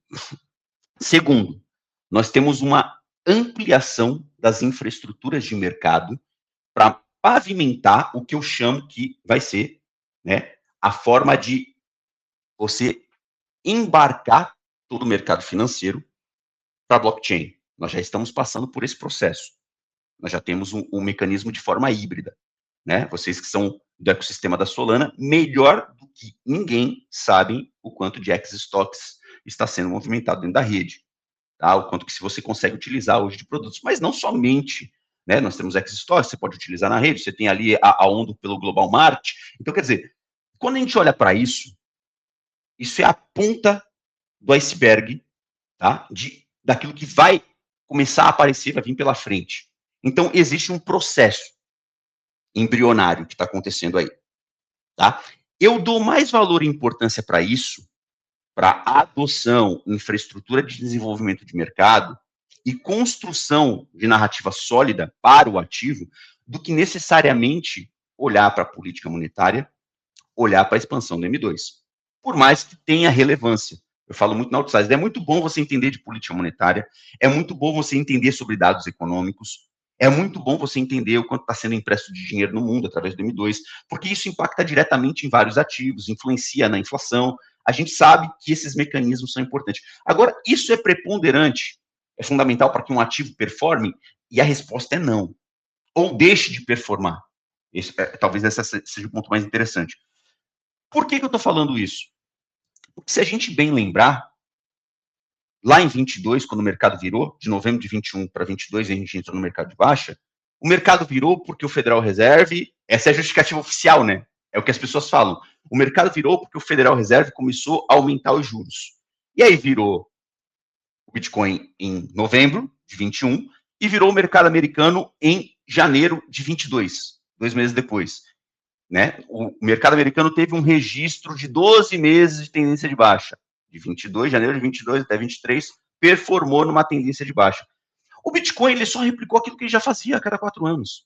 Segundo, nós temos uma ampliação das infraestruturas de mercado para pavimentar o que eu chamo que vai ser, né, a forma de você embarcar todo o mercado financeiro para a blockchain. Nós já estamos passando por esse processo. Nós já temos um mecanismo de forma híbrida, né? Vocês que são do ecossistema da Solana, melhor do que ninguém sabem o quanto de X-Stocks está sendo movimentado dentro da rede, tá? O quanto que se você consegue utilizar hoje de produtos, mas não somente, né? Nós temos X-Stocks, você pode utilizar na rede, você tem ali a onda pelo Global Market. Então, quer dizer, quando a gente olha para isso é a ponta do iceberg, tá? Daquilo que vai começar a aparecer, vai vir pela frente. Então, existe um processo embrionário que está acontecendo aí, tá? Eu dou mais valor e importância para isso, para adoção, infraestrutura de desenvolvimento de mercado e construção de narrativa sólida para o ativo, do que necessariamente olhar para a política monetária, olhar para a expansão do M2. Por mais que tenha relevância. Eu falo muito na Outsize, é muito bom você entender de política monetária, é muito bom você entender sobre dados econômicos, é muito bom você entender o quanto está sendo impresso de dinheiro no mundo através do M2, porque isso impacta diretamente em vários ativos, influencia na inflação. A gente sabe que esses mecanismos são importantes. Agora, isso é preponderante, é fundamental para que um ativo performe? E a resposta é não. Ou deixe de performar. Talvez esse seja o ponto mais interessante. Por que eu estou falando isso? Porque se a gente bem lembrar, lá em 22, quando o mercado virou, de novembro de 21 para 22, a gente entrou no mercado de baixa, o mercado virou porque o Federal Reserve, essa é a justificativa oficial, né? É o que as pessoas falam. O mercado virou porque o Federal Reserve começou a aumentar os juros. E aí virou o Bitcoin em novembro de 21 e virou o mercado americano em janeiro de 22, 2 meses depois. Né? O mercado americano teve um registro de 12 meses de tendência de baixa. De 22, janeiro de 22 até 23, performou numa tendência de baixa. O Bitcoin ele só replicou aquilo que ele já fazia a cada 4 anos.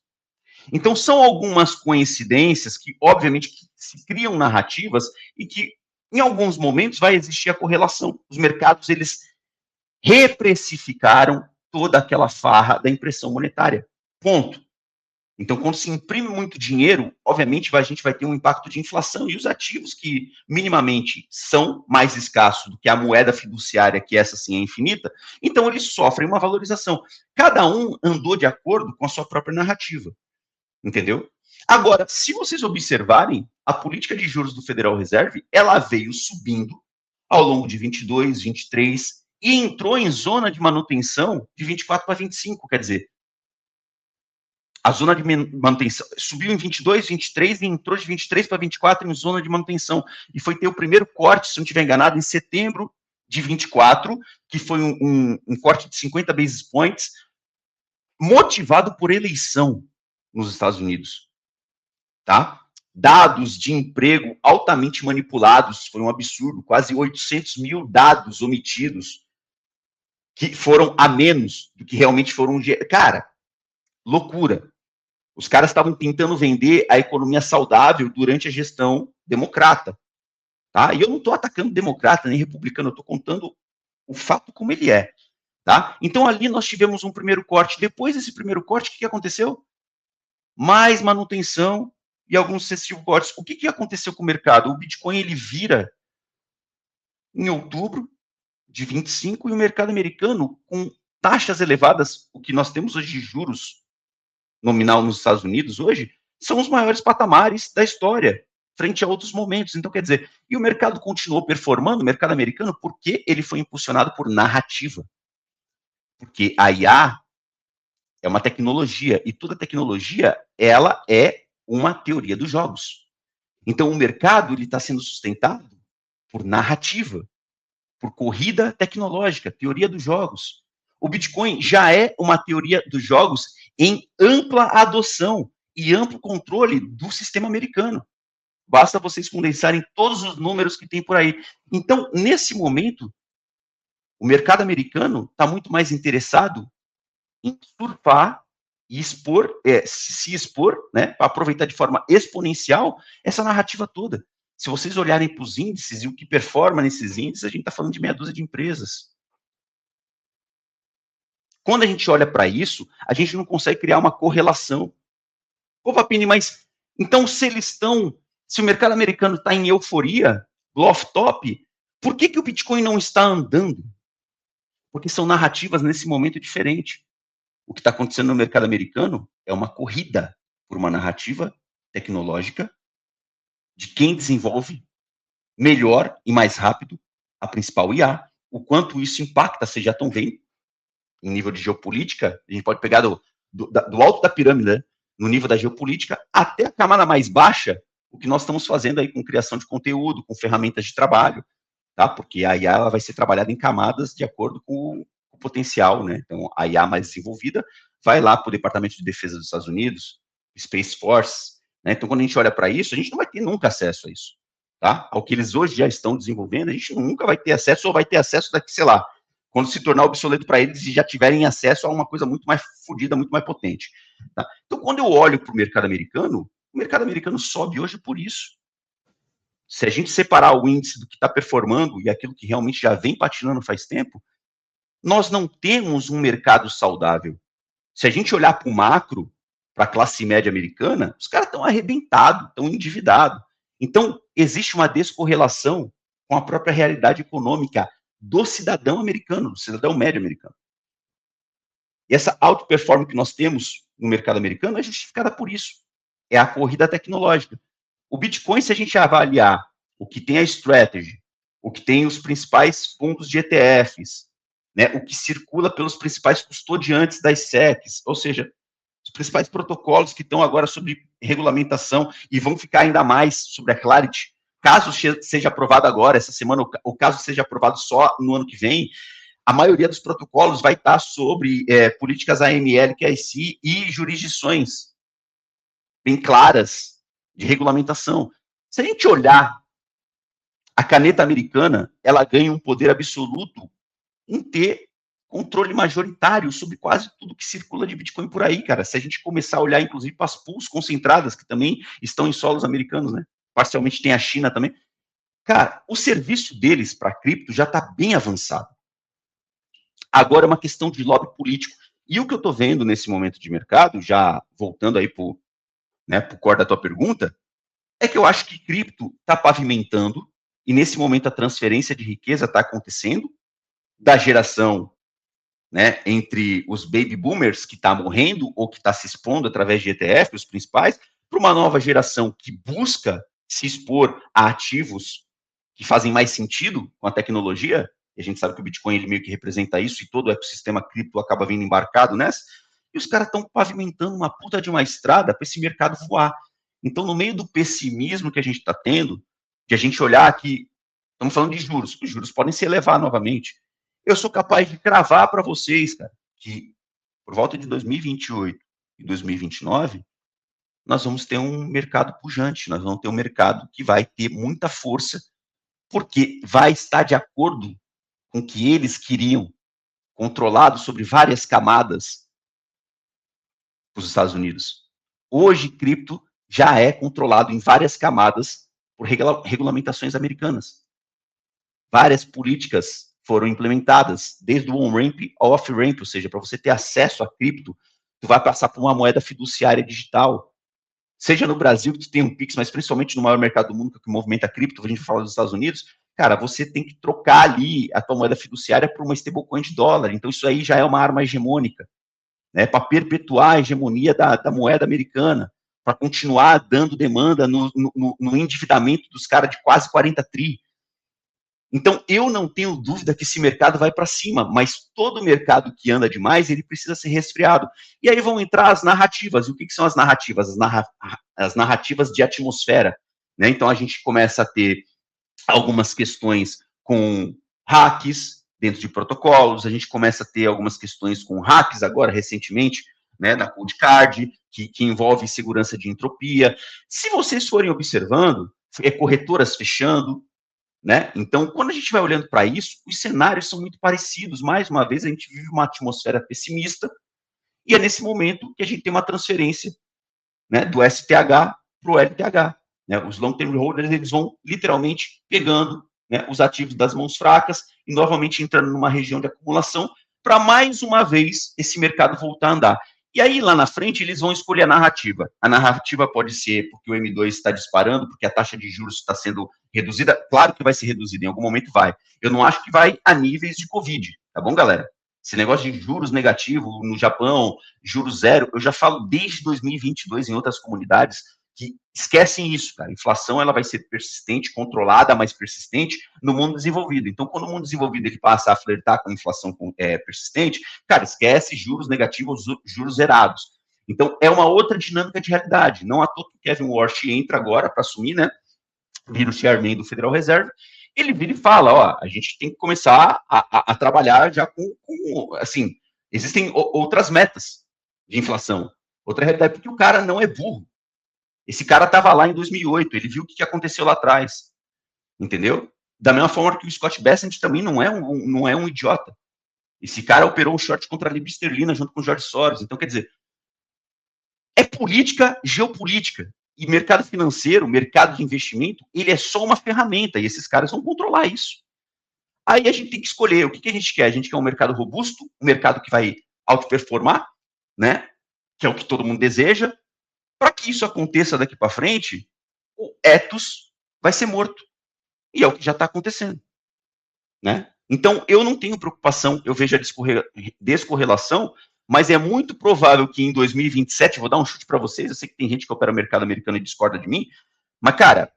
Então, são algumas coincidências que, obviamente, que se criam narrativas e que, em alguns momentos, vai existir a correlação. Os mercados, eles reprecificaram toda aquela farra da impressão monetária. Ponto. Então, quando se imprime muito dinheiro, obviamente, a gente vai ter um impacto de inflação e os ativos que, minimamente, são mais escassos do que a moeda fiduciária, que essa sim é infinita, então eles sofrem uma valorização. Cada um andou de acordo com a sua própria narrativa. Entendeu? Agora, se vocês observarem, a política de juros do Federal Reserve, ela veio subindo ao longo de 22, 23 e entrou em zona de manutenção de 24 para 25, quer dizer, a zona de manutenção subiu em 22, 23 e entrou de 23 para 24 em zona de manutenção. E foi ter o primeiro corte, se não estiver enganado, em setembro de 24, que foi um corte de 50 basis points, motivado por eleição nos Estados Unidos. Tá? Dados de emprego altamente manipulados, foi um absurdo, quase 800 mil dados omitidos, que foram a menos do que realmente foram. Cara, loucura. Os caras estavam tentando vender a economia saudável durante a gestão democrata. Tá? E eu não estou atacando democrata nem republicano, eu estou contando o fato como ele é. Tá? Então ali nós tivemos um primeiro corte. Depois desse primeiro corte, o que aconteceu? Mais manutenção e alguns sucessivos cortes. O que aconteceu com o mercado? O Bitcoin ele vira em outubro de 25 e o mercado americano com taxas elevadas, o que nós temos hoje de juros nominal nos Estados Unidos hoje, são os maiores patamares da história, frente a outros momentos. Então, quer dizer, e o mercado continuou performando, o mercado americano, porque ele foi impulsionado por narrativa. Porque a IA é uma tecnologia, e toda tecnologia, ela é uma teoria dos jogos. Então, o mercado ele está sendo sustentado por narrativa, por corrida tecnológica, teoria dos jogos. O Bitcoin já é uma teoria dos jogos em ampla adoção e amplo controle do sistema americano. Basta vocês condensarem todos os números que tem por aí. Então, nesse momento, o mercado americano está muito mais interessado em surfar e expor, se expor, né, para aproveitar de forma exponencial essa narrativa toda. Se vocês olharem para os índices e o que performa nesses índices, a gente está falando de meia dúzia de empresas. Quando a gente olha para isso, a gente não consegue criar uma correlação. Pô, Papini, mas então se o mercado americano está em euforia, off-top, por que o Bitcoin não está andando? Porque são narrativas nesse momento diferente. O que está acontecendo no mercado americano é uma corrida por uma narrativa tecnológica de quem desenvolve melhor e mais rápido a principal IA. O quanto isso impacta, vocês já estão vendo, em nível de geopolítica, a gente pode pegar do alto da pirâmide, né, no nível da geopolítica, até a camada mais baixa, o que nós estamos fazendo aí com criação de conteúdo, com ferramentas de trabalho, tá? Porque a IA ela vai ser trabalhada em camadas de acordo com o potencial, né? Então, a IA mais desenvolvida vai lá para o Departamento de Defesa dos Estados Unidos, Space Force, né? Então, quando a gente olha para isso, a gente não vai ter nunca acesso a isso, tá? Ao que eles hoje já estão desenvolvendo, a gente nunca vai ter acesso, ou vai ter acesso daqui, sei lá, quando se tornar obsoleto para eles e já tiverem acesso a uma coisa muito mais fodida, muito mais potente. Tá? Então, quando eu olho para o mercado americano sobe hoje por isso. Se a gente separar o índice do que está performando e aquilo que realmente já vem patinando faz tempo, nós não temos um mercado saudável. Se a gente olhar para o macro, para a classe média americana, os caras estão arrebentados, estão endividados. Então, existe uma descorrelação com a própria realidade econômica do cidadão americano, do cidadão médio americano. E essa auto-performance que nós temos no mercado americano é justificada por isso. É a corrida tecnológica. O Bitcoin, se a gente avaliar o que tem a strategy, o que tem os principais fundos de ETFs, né, o que circula pelos principais custodiantes das SECs, ou seja, os principais protocolos que estão agora sobre regulamentação e vão ficar ainda mais sobre a Clarity, caso seja aprovado agora, essa semana, ou caso seja aprovado só no ano que vem, a maioria dos protocolos vai estar sobre políticas AML, KYC e jurisdições bem claras de regulamentação. Se a gente olhar a caneta americana, ela ganha um poder absoluto em ter controle majoritário sobre quase tudo que circula de Bitcoin por aí, cara. Se a gente começar a olhar, inclusive, para as pools concentradas, que também estão em solos americanos, né? Parcialmente tem a China também. Cara, o serviço deles para cripto já está bem avançado. Agora é uma questão de lobby político. E o que eu estou vendo nesse momento de mercado, já voltando aí para o core da tua pergunta, é que eu acho que cripto está pavimentando, e nesse momento a transferência de riqueza está acontecendo, da geração, né, entre os baby boomers que está morrendo ou que está se expondo através de ETF, os principais, para uma nova geração que busca se expor a ativos que fazem mais sentido com a tecnologia. E a gente sabe que o Bitcoin ele meio que representa isso, e todo o ecossistema cripto acaba vindo embarcado nessa, e os caras estão pavimentando uma puta de uma estrada para esse mercado voar. Então, no meio do pessimismo que a gente está tendo, de a gente olhar que, estamos falando de juros, os juros podem se elevar novamente, eu sou capaz de cravar para vocês, cara, que por volta de 2028 e 2029, nós vamos ter um mercado pujante, nós vamos ter um mercado que vai ter muita força, porque vai estar de acordo com o que eles queriam, controlado sobre várias camadas dos Estados Unidos. Hoje, cripto já é controlado em várias camadas por regulamentações americanas. Várias políticas foram implementadas, desde o on-ramp ao off-ramp, ou seja, para você ter acesso a cripto, tu vai passar por uma moeda fiduciária digital. Seja no Brasil, que tu tem um Pix, mas principalmente no maior mercado do mundo que movimenta cripto, a gente fala dos Estados Unidos, cara, você tem que trocar ali a tua moeda fiduciária por uma stablecoin de dólar. Então, isso aí já é uma arma hegemônica, né, para perpetuar a hegemonia da moeda americana, para continuar dando demanda no endividamento dos caras de quase 40 tri. Então, eu não tenho dúvida que esse mercado vai para cima, mas todo mercado que anda demais, ele precisa ser resfriado. E aí vão entrar as narrativas. E o que são as narrativas? As narrativas de atmosfera, né? Então, a gente começa a ter algumas questões com hacks dentro de protocolos, a gente começa a ter algumas questões com hacks agora, recentemente, né, na Cold Card, que envolve segurança de entropia. Se vocês forem observando, corretoras fechando, né? Então, quando a gente vai olhando para isso, os cenários são muito parecidos. Mais uma vez, a gente vive uma atmosfera pessimista, e é nesse momento que a gente tem uma transferência, né, do STH para o LTH. Né? Os long-term holders, eles vão literalmente pegando, né, os ativos das mãos fracas e novamente entrando numa região de acumulação para, mais uma vez, esse mercado voltar a andar. E aí, lá na frente, eles vão escolher a narrativa. A narrativa pode ser porque o M2 está disparando, porque a taxa de juros está sendo reduzida. Claro que vai ser reduzida, em algum momento vai. Eu não acho que vai a níveis de Covid, tá bom, galera? Esse negócio de juros negativo no Japão, juros zero, eu já falo desde 2022 em outras comunidades que esquecem isso, cara. A inflação ela vai ser persistente, controlada, mas persistente no mundo desenvolvido. Então, quando o mundo desenvolvido ele passa a flertar com a inflação persistente, cara, esquece juros negativos, juros zerados. Então, é uma outra dinâmica de realidade. Não à toa que o Kevin Warsh entra agora para assumir, né? Vira o chairman do Federal Reserve. Ele vira e fala, ó, a gente tem que começar a trabalhar já com assim, existem outras metas de inflação. Outra realidade, porque o cara não é burro. Esse cara estava lá em 2008, ele viu o que aconteceu lá atrás, entendeu? Da mesma forma que o Scott Bessent também não é um idiota. Esse cara operou um short contra a libra esterlina junto com o George Soros. Então, quer dizer, é política, geopolítica. E mercado financeiro, mercado de investimento, ele é só uma ferramenta, e esses caras vão controlar isso. Aí a gente tem que escolher o que a gente quer. A gente quer um mercado robusto, um mercado que vai autoperformar, né? Que é o que todo mundo deseja. Para que isso aconteça daqui para frente, o ethos vai ser morto. E é o que já está acontecendo, né? Então, eu não tenho preocupação, eu vejo a descorrelação, mas é muito provável que em 2027, vou dar um chute para vocês, eu sei que tem gente que opera o mercado americano e discorda de mim, mas, cara,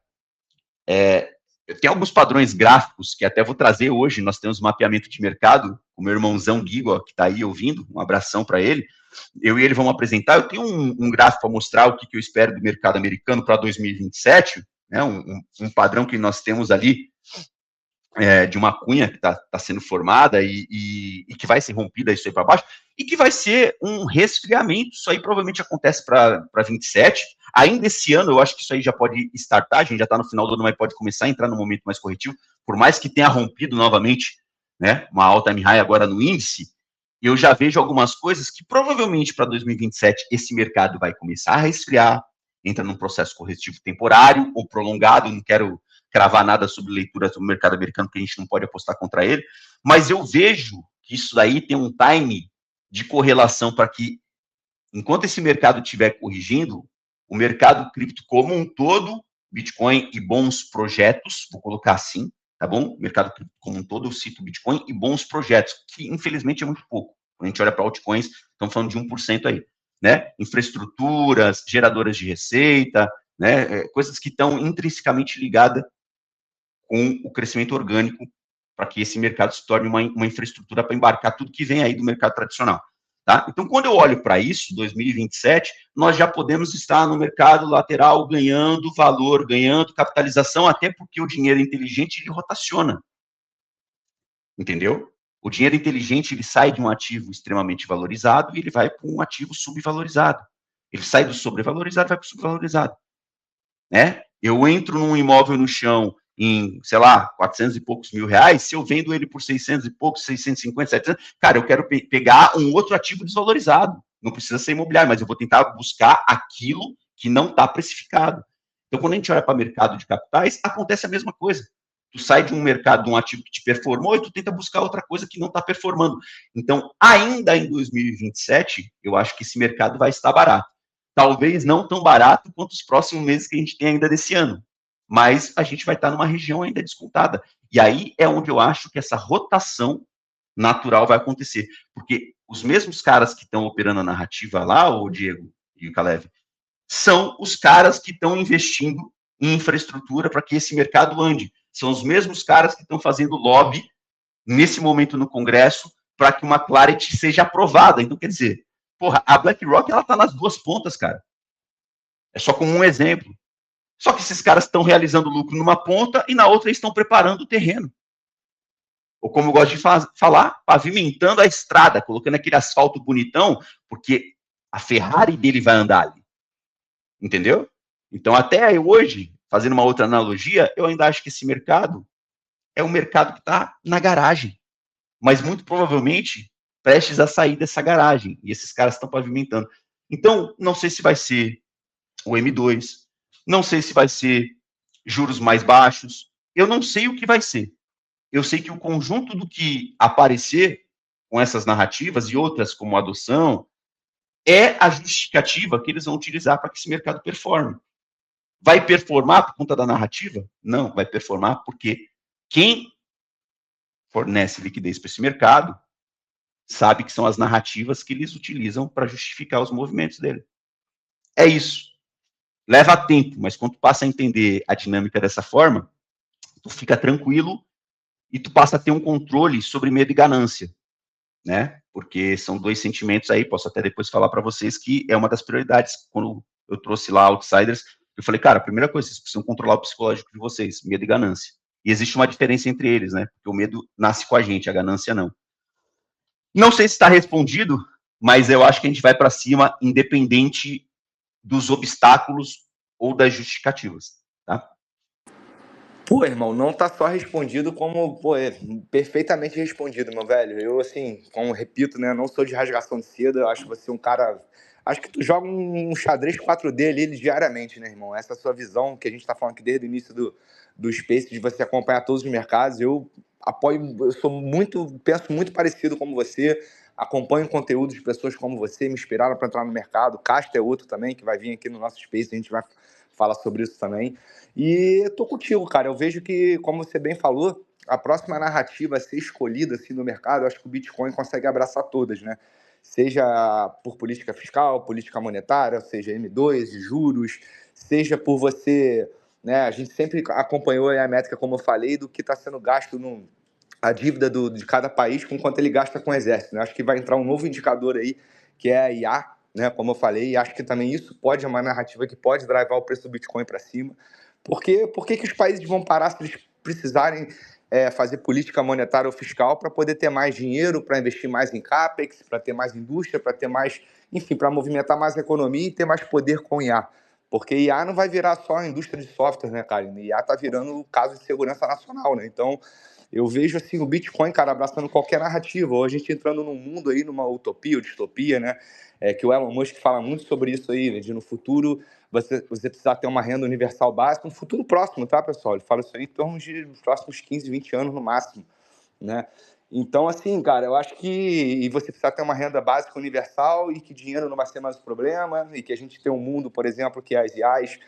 Tem alguns padrões gráficos que até vou trazer hoje. Nós temos mapeamento de mercado, o meu irmãozão Guigo, que está aí ouvindo, um abração para ele. Eu e ele vamos apresentar. Eu tenho um gráfico para mostrar o que eu espero do mercado americano para 2027, né, um padrão que nós temos ali de uma cunha que está sendo formada e que vai ser rompida isso aí para baixo, e que vai ser um resfriamento. Isso aí provavelmente acontece para 27. Ainda esse ano, eu acho que isso aí já pode startar, a gente já está no final do ano, mas pode começar a entrar no momento mais corretivo, por mais que tenha rompido novamente, né, uma all-time high agora no índice, eu já vejo algumas coisas que provavelmente para 2027 esse mercado vai começar a resfriar, entra num processo corretivo temporário ou prolongado, não quero cravar nada sobre leitura sobre o mercado americano, que a gente não pode apostar contra ele, mas eu vejo que isso daí tem um time de correlação para que, enquanto esse mercado estiver corrigindo, o mercado cripto como um todo, Bitcoin e bons projetos, vou colocar assim, tá bom? O mercado cripto como um todo, eu cito Bitcoin e bons projetos, que infelizmente é muito pouco. Quando a gente olha para altcoins, estamos falando de 1% aí, né? Infraestruturas, geradoras de receita, né? Coisas que estão intrinsecamente ligadas com o crescimento orgânico para que esse mercado se torne uma infraestrutura para embarcar tudo que vem aí do mercado tradicional. Tá? Então, quando eu olho para isso, 2027, nós já podemos estar no mercado lateral ganhando valor, ganhando capitalização, até porque o dinheiro inteligente ele rotaciona. Entendeu? O dinheiro inteligente ele sai de um ativo extremamente valorizado e ele vai para um ativo subvalorizado. Ele sai do sobrevalorizado e vai para o subvalorizado. Né? Eu entro num imóvel no chão em, sei lá, 400 e poucos mil reais, se eu vendo ele por 600 e poucos, 650, 700, cara, eu quero pegar um outro ativo desvalorizado. Não precisa ser imobiliário, mas eu vou tentar buscar aquilo que não está precificado. Então, quando a gente olha para o mercado de capitais, acontece a mesma coisa. Tu sai de um mercado, de um ativo que te performou, e tu tenta buscar outra coisa que não está performando. Então, ainda em 2027, eu acho que esse mercado vai estar barato. Talvez não tão barato quanto os próximos meses que a gente tem ainda desse ano, mas a gente vai estar numa região ainda descontada. E aí é onde eu acho que essa rotação natural vai acontecer, porque os mesmos caras que estão operando a narrativa lá, o Diego e o Kalev, são os caras que estão investindo em infraestrutura para que esse mercado ande. São os mesmos caras que estão fazendo lobby nesse momento no Congresso para que uma Clarity seja aprovada. Então, quer dizer, porra, a BlackRock ela tá nas duas pontas, cara. É só como um exemplo. Só que esses caras estão realizando lucro numa ponta e na outra eles estão preparando o terreno. Ou como eu gosto de falar, pavimentando a estrada, colocando aquele asfalto bonitão, porque a Ferrari dele vai andar ali. Entendeu? Então, até hoje, fazendo uma outra analogia, eu ainda acho que esse mercado é um mercado que está na garagem. Mas muito provavelmente prestes a sair dessa garagem. E esses caras estão pavimentando. Então, não sei se vai ser o M2, não sei se vai ser juros mais baixos, eu não sei o que vai ser. Eu sei que o conjunto do que aparecer com essas narrativas e outras como a adoção é a justificativa que eles vão utilizar para que esse mercado performe. Vai performar por conta da narrativa? Não, vai performar porque quem fornece liquidez para esse mercado sabe que são as narrativas que eles utilizam para justificar os movimentos dele. É isso. Leva tempo, mas quando tu passa a entender a dinâmica dessa forma, tu fica tranquilo e tu passa a ter um controle sobre medo e ganância, né? Porque são dois sentimentos aí, posso até depois falar para vocês que é uma das prioridades. Quando eu trouxe lá Outsiders, eu falei, cara, a primeira coisa, vocês precisam controlar o psicológico de vocês, medo e ganância. E existe uma diferença entre eles, né? Porque o medo nasce com a gente, a ganância não. Não sei se está respondido, mas eu acho que a gente vai para cima, independente dos obstáculos ou das justificativas, tá? Pô, irmão, não tá só respondido como, pô, é perfeitamente respondido, meu velho. Eu, assim, como repito, né, não sou de rasgação de seda, eu acho você um cara... Acho que tu joga um xadrez 4D ali diariamente, né, irmão? Essa sua visão que a gente tá falando aqui desde o início do Space, de você acompanhar todos os mercados, eu apoio, eu sou muito, penso muito parecido como você, acompanho conteúdo de pessoas como você, me inspiraram para entrar no mercado. Casta é outro também, que vai vir aqui no nosso Space, a gente vai falar sobre isso também. E eu tô contigo, cara. Eu vejo que, como você bem falou, a próxima narrativa a ser escolhida assim, no mercado, eu acho que o Bitcoin consegue abraçar todas, né? Seja por política fiscal, política monetária, seja M2, juros, seja por você né? A gente sempre acompanhou a métrica, como eu falei, do que está sendo gasto a dívida de cada país com quanto ele gasta com o exército, né? Acho que vai entrar um novo indicador aí, que é a IA, né? Como eu falei, e acho que também isso pode é uma narrativa que pode drivar o preço do Bitcoin para cima. Porque por que os países vão parar se eles precisarem fazer política monetária ou fiscal para poder ter mais dinheiro, para investir mais em CAPEX, para ter mais indústria, para ter mais, enfim, para movimentar mais a economia e ter mais poder com IA? Porque IA não vai virar só a indústria de software, né, cara? IA está virando o caso de segurança nacional, né? Então, eu vejo assim o Bitcoin, cara, abraçando qualquer narrativa, ou a gente entrando num mundo aí, numa utopia ou distopia, né? Que o Elon Musk fala muito sobre isso aí, né? De no futuro você precisar ter uma renda universal básica, no futuro próximo, tá, pessoal? Ele fala isso aí em torno de nos próximos 15, 20 anos no máximo, né? Então, assim, cara, eu acho que você precisa ter uma renda básica universal e que dinheiro não vai ser mais o problema, e que a gente tem um mundo, por exemplo, que as IAs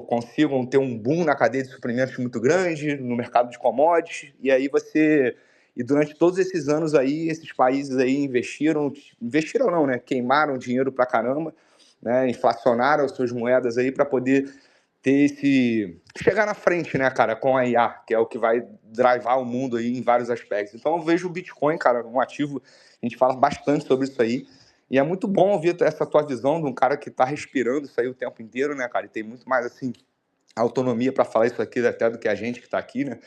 consigam ter um boom na cadeia de suprimentos muito grande, no mercado de commodities, e aí e durante todos esses anos aí, esses países aí investiram não, né? Queimaram dinheiro pra caramba, né? Inflacionaram suas moedas aí para poder chegar na frente, né, cara, com a IA, que é o que vai drivar o mundo aí em vários aspectos. Então eu vejo o Bitcoin, cara, um ativo, a gente fala bastante sobre isso aí, e é muito bom ouvir essa tua visão de um cara que tá respirando isso aí o tempo inteiro, né, cara, e tem muito mais, assim, autonomia para falar isso aqui até do que a gente que tá aqui, né.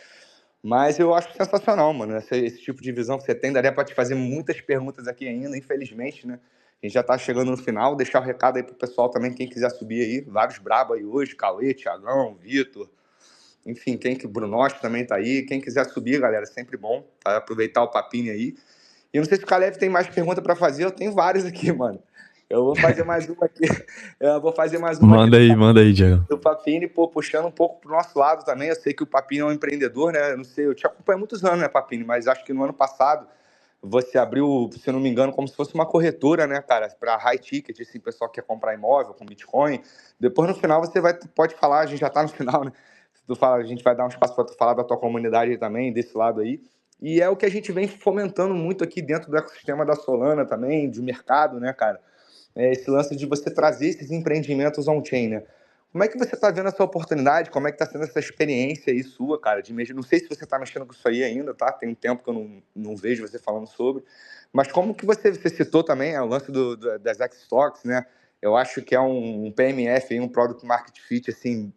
Mas eu acho sensacional, mano, esse tipo de visão que você tem. Daria para te fazer muitas perguntas aqui ainda, infelizmente, né? A gente já tá chegando no final. Deixar o recado aí pro pessoal também, quem quiser subir aí. Vários brabos aí hoje, Cauê, Thiagão, Vitor. Enfim, Brunosti também tá aí. Quem quiser subir, galera, sempre bom, tá? Aproveitar o papinho aí. E eu não sei se o Caleb tem mais pergunta para fazer. Eu tenho vários aqui, mano. Eu vou fazer mais uma aqui. Eu vou fazer mais uma aqui. Manda aí, Diego. Do Papini, pô, puxando um pouco pro nosso lado também. Eu sei que o Papini é um empreendedor, né? Eu não sei, eu te acompanho há muitos anos, né, Papini? Mas acho que no ano passado você abriu, se eu não me engano, como se fosse uma corretora, né, cara, para high ticket, assim, pessoal que quer comprar imóvel com Bitcoin. Depois no final você pode falar, a gente já tá no final, né? Tu fala, a gente vai dar um espaço para tu falar da tua comunidade aí também, desse lado aí. E é o que a gente vem fomentando muito aqui dentro do ecossistema da Solana também, de mercado, né, cara? Esse lance de você trazer esses empreendimentos on-chain, né? Como é que você está vendo essa oportunidade? Como é que está sendo essa experiência aí sua, cara? De mexer? Não sei se você está mexendo com isso aí ainda, tá? Tem um tempo que eu não vejo você falando sobre. Mas como que você citou também o lance das X-Stocks, né? Eu acho que é um PMF, um Product Market Fit, assim,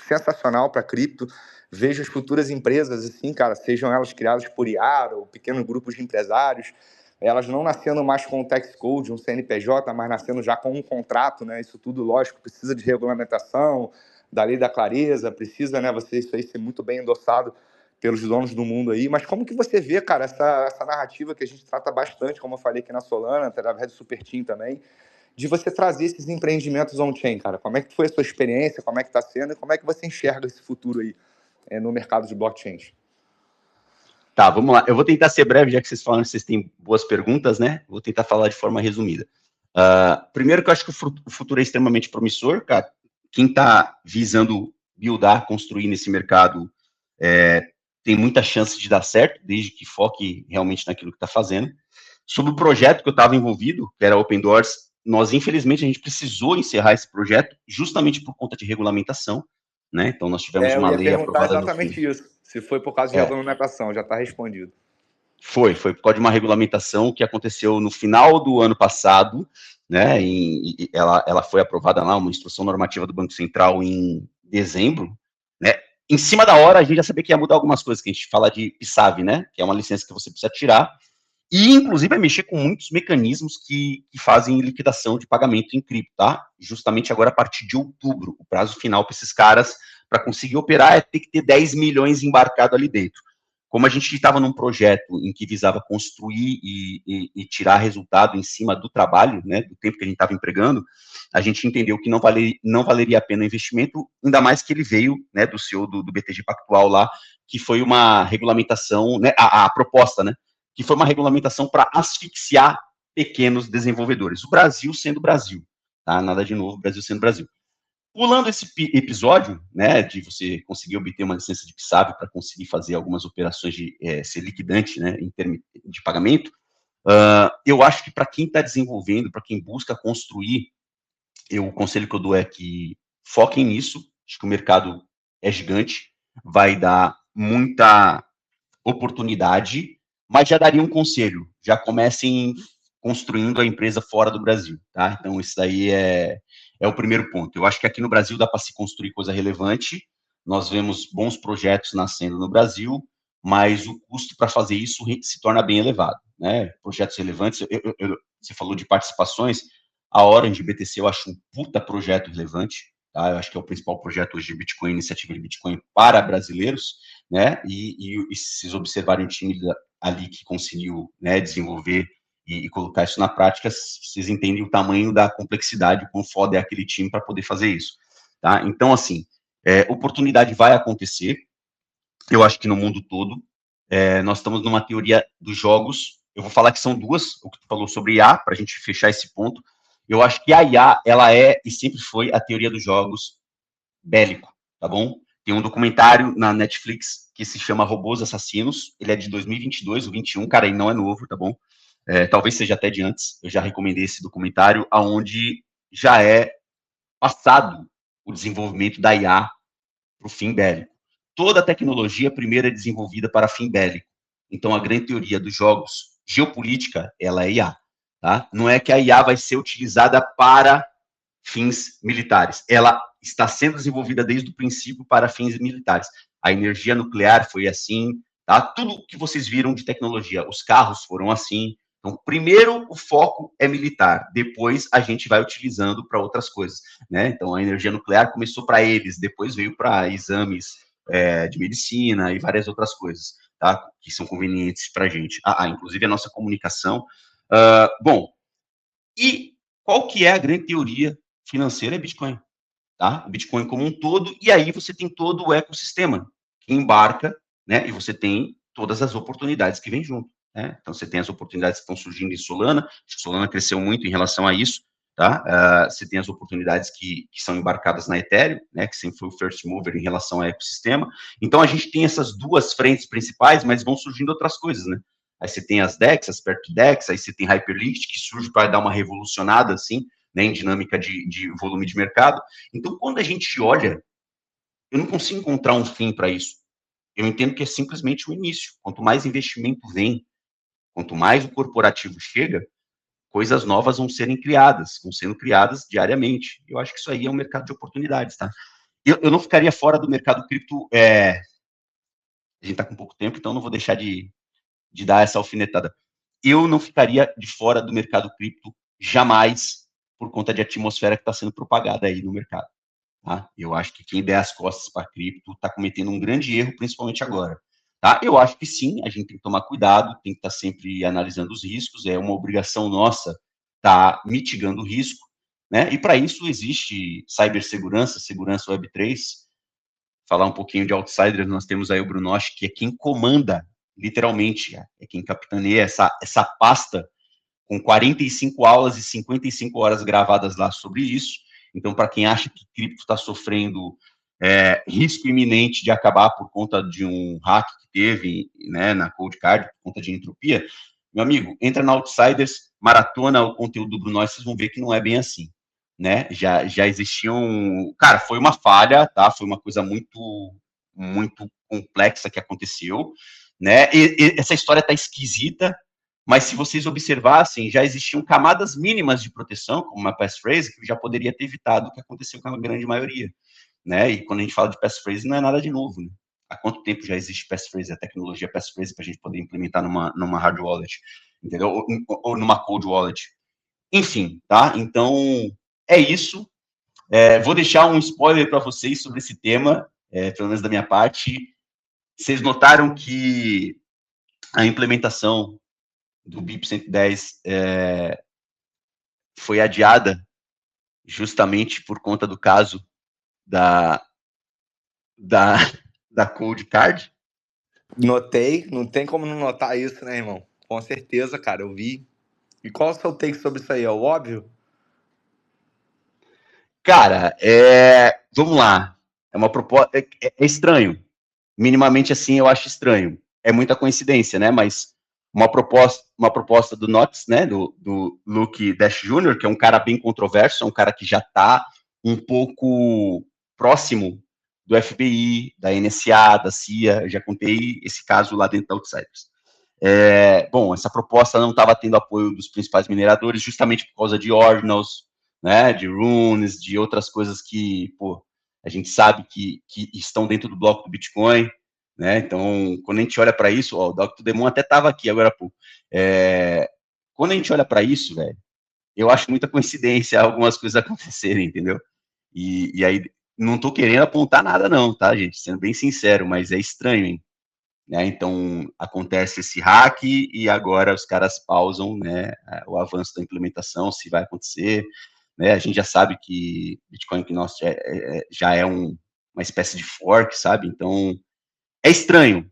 sensacional para cripto. Vejo as futuras empresas, assim, cara, sejam elas criadas por IA ou pequenos grupos de empresários, elas não nascendo mais com o tax code, um CNPJ, mas nascendo já com um contrato, né? Isso tudo, lógico, precisa de regulamentação, da lei da clareza, precisa, né, isso aí ser muito bem endossado pelos donos do mundo aí. Mas como que você vê, cara, essa narrativa que a gente trata bastante, como eu falei aqui na Solana, através do Super Team também, de você trazer esses empreendimentos on-chain, cara? Como é que foi a sua experiência, como é que está sendo e como é que você enxerga esse futuro aí no mercado de blockchains? Tá, vamos lá. Eu vou tentar ser breve, já que vocês falaram que vocês têm boas perguntas, né? Vou tentar falar de forma resumida. Primeiro que eu acho que o futuro é extremamente promissor, cara. Quem está visando buildar, construir nesse mercado tem muita chance de dar certo, desde que foque realmente naquilo que está fazendo. Sobre o projeto que eu estava envolvido, que era Open Doors, nós, infelizmente, a gente precisou encerrar esse projeto justamente por conta de regulamentação, né? Então, nós tivemos uma lei aprovada no fim. Isso. Se foi por causa de regulamentação, já está respondido. Foi por causa de uma regulamentação que aconteceu no final do ano passado, né? Ela foi aprovada lá, uma instrução normativa do Banco Central em dezembro, né? Em cima da hora, a gente já sabia que ia mudar algumas coisas, que a gente fala de PSAV, né? Que é uma licença que você precisa tirar, e, inclusive, vai mexer com muitos mecanismos que fazem liquidação de pagamento em cripto, tá? Justamente agora, a partir de outubro, o prazo final para esses caras, para conseguir operar, é ter que ter 10 milhões embarcado ali dentro. Como a gente estava num projeto em que visava construir e tirar resultado em cima do trabalho, né, do tempo que a gente estava empregando, a gente entendeu que não valeria a pena o investimento, ainda mais que ele veio, né, do CEO do BTG Pactual lá, que foi uma regulamentação, né, a proposta, né, que foi uma regulamentação para asfixiar pequenos desenvolvedores. O Brasil sendo Brasil, tá? Nada de novo, Brasil sendo Brasil. Pulando esse episódio, né, de você conseguir obter uma licença de PSAV para conseguir fazer algumas operações de ser liquidante, né, em termos de pagamento, eu acho que para quem está desenvolvendo, para quem busca construir, o conselho que eu dou é que foquem nisso. Acho que o mercado é gigante, vai dar muita oportunidade, mas já daria um conselho, já comecem construindo a empresa fora do Brasil, tá? Então, isso daí é o primeiro ponto. Eu acho que aqui no Brasil dá para se construir coisa relevante, nós vemos bons projetos nascendo no Brasil, mas o custo para fazer isso se torna bem elevado, né? Projetos relevantes, você falou de participações, a Orange BTC eu acho um puta projeto relevante, tá? Eu acho que é o principal projeto hoje de Bitcoin, iniciativa de Bitcoin para brasileiros, né? E se vocês observarem o time ali que conseguiu, né, desenvolver e colocar isso na prática, vocês entendem o tamanho da complexidade, o quão foda é aquele time para poder fazer isso, tá? Então, assim, oportunidade vai acontecer, eu acho que no mundo todo. Nós estamos numa teoria dos jogos, eu vou falar que são duas, o que tu falou sobre IA, para a gente fechar esse ponto. Eu acho que a IA, ela é e sempre foi a teoria dos jogos bélico, tá bom? Tem um documentário na Netflix que se chama Robôs Assassinos, ele é de 2022, o 21, cara, ele não é novo, tá bom? Talvez seja até de antes, eu já recomendei esse documentário, aonde já é passado o desenvolvimento da IA para o fim bélico. Toda a tecnologia primeiro é desenvolvida para fim bélico. Então, a grande teoria dos jogos geopolítica, ela é IA, tá? Não é que a IA vai ser utilizada para fins militares. Ela está sendo desenvolvida desde o princípio para fins militares. A energia nuclear foi assim, tá? Tudo que vocês viram de tecnologia, os carros foram assim. Então, primeiro o foco é militar, depois a gente vai utilizando para outras coisas, né? Então, a energia nuclear começou para eles, depois veio para exames de medicina e várias outras coisas, tá? Que são convenientes para a gente. Inclusive a nossa comunicação. Bom, e qual que é a grande teoria financeira? É Bitcoin, tá? O Bitcoin como um todo, e aí você tem todo o ecossistema que embarca, né? E você tem todas as oportunidades que vêm junto, né? Então você tem as oportunidades que estão surgindo em Solana, Solana cresceu muito em relação a isso, tá? Você tem as oportunidades que são embarcadas na Ethereum, né? Que sempre foi o first mover em relação ao ecossistema. Então a gente tem essas duas frentes principais, mas vão surgindo outras coisas, né? Aí você tem as DEX, as PertDEX, aí você tem Hyperlinked, que surge para dar uma revolucionada, assim, né, em dinâmica de volume de mercado. Então, quando a gente olha, eu não consigo encontrar um fim para isso. Eu entendo que é simplesmente o início. Quanto mais investimento vem, quanto mais o corporativo chega, coisas novas vão sendo criadas diariamente. Eu acho que isso aí é um mercado de oportunidades, tá? Eu não ficaria fora do mercado cripto. A gente está com pouco tempo, então não vou deixar de dar essa alfinetada. Eu não ficaria de fora do mercado cripto jamais por conta de atmosfera que está sendo propagada aí no mercado. Tá? Eu acho que quem der as costas para cripto está cometendo um grande erro, principalmente agora. Tá? Eu acho que sim, a gente tem que tomar cuidado, tem que estar sempre analisando os riscos, é uma obrigação nossa estar mitigando o risco, né? E para isso existe cibersegurança, segurança Web3. Falar um pouquinho de outsiders, nós temos aí o Brunoche, que é quem comanda, literalmente, é quem capitaneia essa pasta com 45 aulas e 55 horas gravadas lá sobre isso. Então, para quem acha que cripto está sofrendo risco iminente de acabar por conta de um hack que teve, né, na Cold Card, por conta de entropia, meu amigo, entra na Outsiders, maratona o conteúdo do Bruno, vocês vão ver que não é bem assim, né? Já existiam... Cara, foi uma falha, tá? Foi uma coisa muito, muito complexa que aconteceu, né? E essa história tá esquisita, mas se vocês observassem, já existiam camadas mínimas de proteção, como uma passphrase, que já poderia ter evitado o que aconteceu com a grande maioria, né? E quando a gente fala de passphrase, não é nada de novo, né? Há quanto tempo já existe passphrase, a tecnologia passphrase, para a gente poder implementar numa hard wallet, entendeu? Ou numa cold wallet. Enfim, tá? Então, é isso. Vou deixar um spoiler para vocês sobre esse tema, pelo menos da minha parte. Vocês notaram que a implementação do BIP 110 foi adiada justamente por conta do caso da Cold Card? Notei, não tem como não notar isso, né, irmão? Com certeza, cara, eu vi. E qual é o seu take sobre isso aí? É o óbvio? Cara, vamos lá. É uma proposta. É estranho. Minimamente assim, eu acho estranho. É muita coincidência, né? Mas uma proposta do Notts, né? Do Luke Dash Jr., que é um cara bem controverso, é um cara que já está um pouco próximo do FBI, da NSA, da CIA, eu já contei esse caso lá dentro da Outsiders. Bom, essa proposta não estava tendo apoio dos principais mineradores, justamente por causa de ordinals, né, de runes, de outras coisas que, pô, a gente sabe que estão dentro do bloco do Bitcoin, né, então, quando a gente olha para isso, ó, o Dr. Demon até estava aqui agora, pô, quando a gente olha para isso, velho, eu acho muita coincidência algumas coisas acontecerem, entendeu? E aí, não tô querendo apontar nada não, tá, gente, sendo bem sincero, mas é estranho, hein? Né, então, acontece esse hack e agora os caras pausam, né, o avanço da implementação, se vai acontecer, né, a gente já sabe que Bitcoin já é uma espécie de fork, sabe, então, é estranho,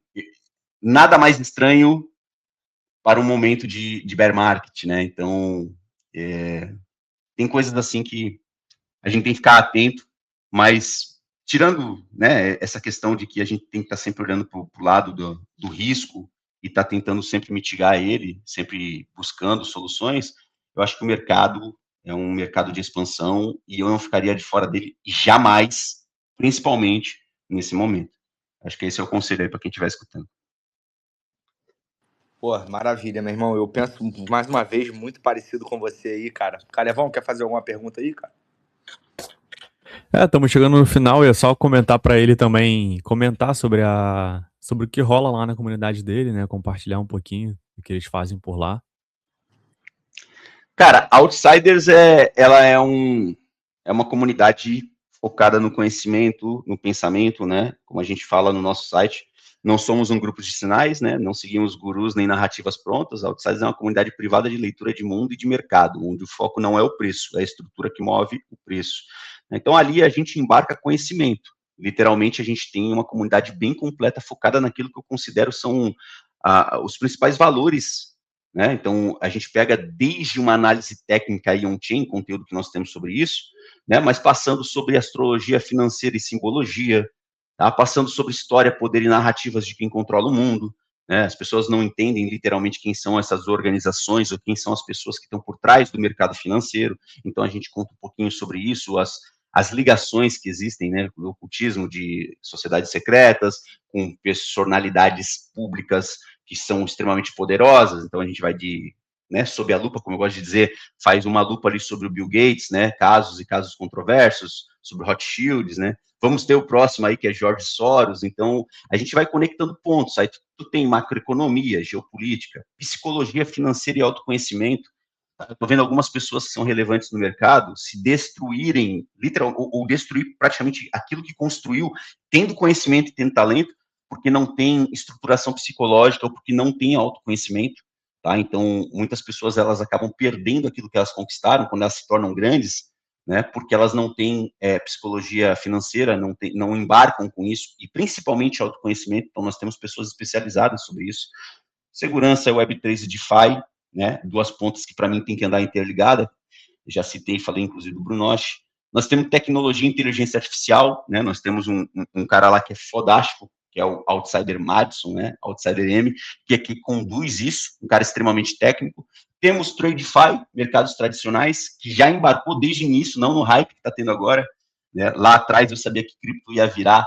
nada mais estranho para um momento de bear market, né, então, tem coisas assim que a gente tem que ficar atento, mas tirando, né, essa questão de que a gente tem que estar sempre olhando para o lado do risco e estar tentando sempre mitigar ele, sempre buscando soluções, eu acho que o mercado é um mercado de expansão e eu não ficaria de fora dele jamais, principalmente nesse momento. Acho que esse é o conselho aí para quem estiver escutando. Pô, maravilha, meu irmão. Eu penso, mais uma vez, muito parecido com você aí, cara. Calevão, quer fazer alguma pergunta aí, cara? Estamos chegando no final e é só comentar para ele também, comentar sobre o que rola lá na comunidade dele, né? Compartilhar um pouquinho do que eles fazem por lá. Cara, Outsiders ela é uma comunidade focada no conhecimento, no pensamento, né? Como a gente fala no nosso site, não somos um grupo de sinais, né? Não seguimos gurus nem narrativas prontas. Outsiders é uma comunidade privada de leitura de mundo e de mercado, onde o foco não é o preço, é a estrutura que move o preço. Então ali a gente embarca conhecimento. Literalmente a gente tem uma comunidade bem completa focada naquilo que eu considero são os principais valores, né? Então, a gente pega desde uma análise técnica e on-chain, conteúdo que nós temos sobre isso, né? Mas passando sobre astrologia financeira e simbologia, tá? Passando sobre história, poder e narrativas de quem controla o mundo, né? As pessoas não entendem literalmente quem são essas organizações ou quem são as pessoas que estão por trás do mercado financeiro, então a gente conta um pouquinho sobre isso, as ligações que existem, né, do ocultismo de sociedades secretas, com personalidades públicas que são extremamente poderosas, então a gente vai né, sob a lupa, como eu gosto de dizer, faz uma lupa ali sobre o Bill Gates, né, casos e casos controversos, sobre Rothschilds, né, vamos ter o próximo aí que é George Soros, então a gente vai conectando pontos, aí tu tem macroeconomia, geopolítica, psicologia financeira e autoconhecimento. Estou vendo algumas pessoas que são relevantes no mercado se destruírem, literalmente, ou destruir praticamente aquilo que construiu, tendo conhecimento e tendo talento, porque não tem estruturação psicológica ou porque não tem autoconhecimento, tá? Então, muitas pessoas, elas acabam perdendo aquilo que elas conquistaram quando elas se tornam grandes, né? Porque elas não têm psicologia financeira, não embarcam com isso, e principalmente autoconhecimento. Então, nós temos pessoas especializadas sobre isso. Segurança, Web3 e DeFi, né? Duas pontas que para mim tem que andar interligada. Já citei, falei inclusive do Brunoche. Nós temos tecnologia e inteligência artificial, né? Nós temos um cara lá que é fodástico, que é o Outsider Madison, né? Outsider M, que é que conduz isso, um cara extremamente técnico. Temos TradeFi, mercados tradicionais, que já embarcou desde o início, não no hype que está tendo agora. Né? Lá atrás eu sabia que cripto ia virar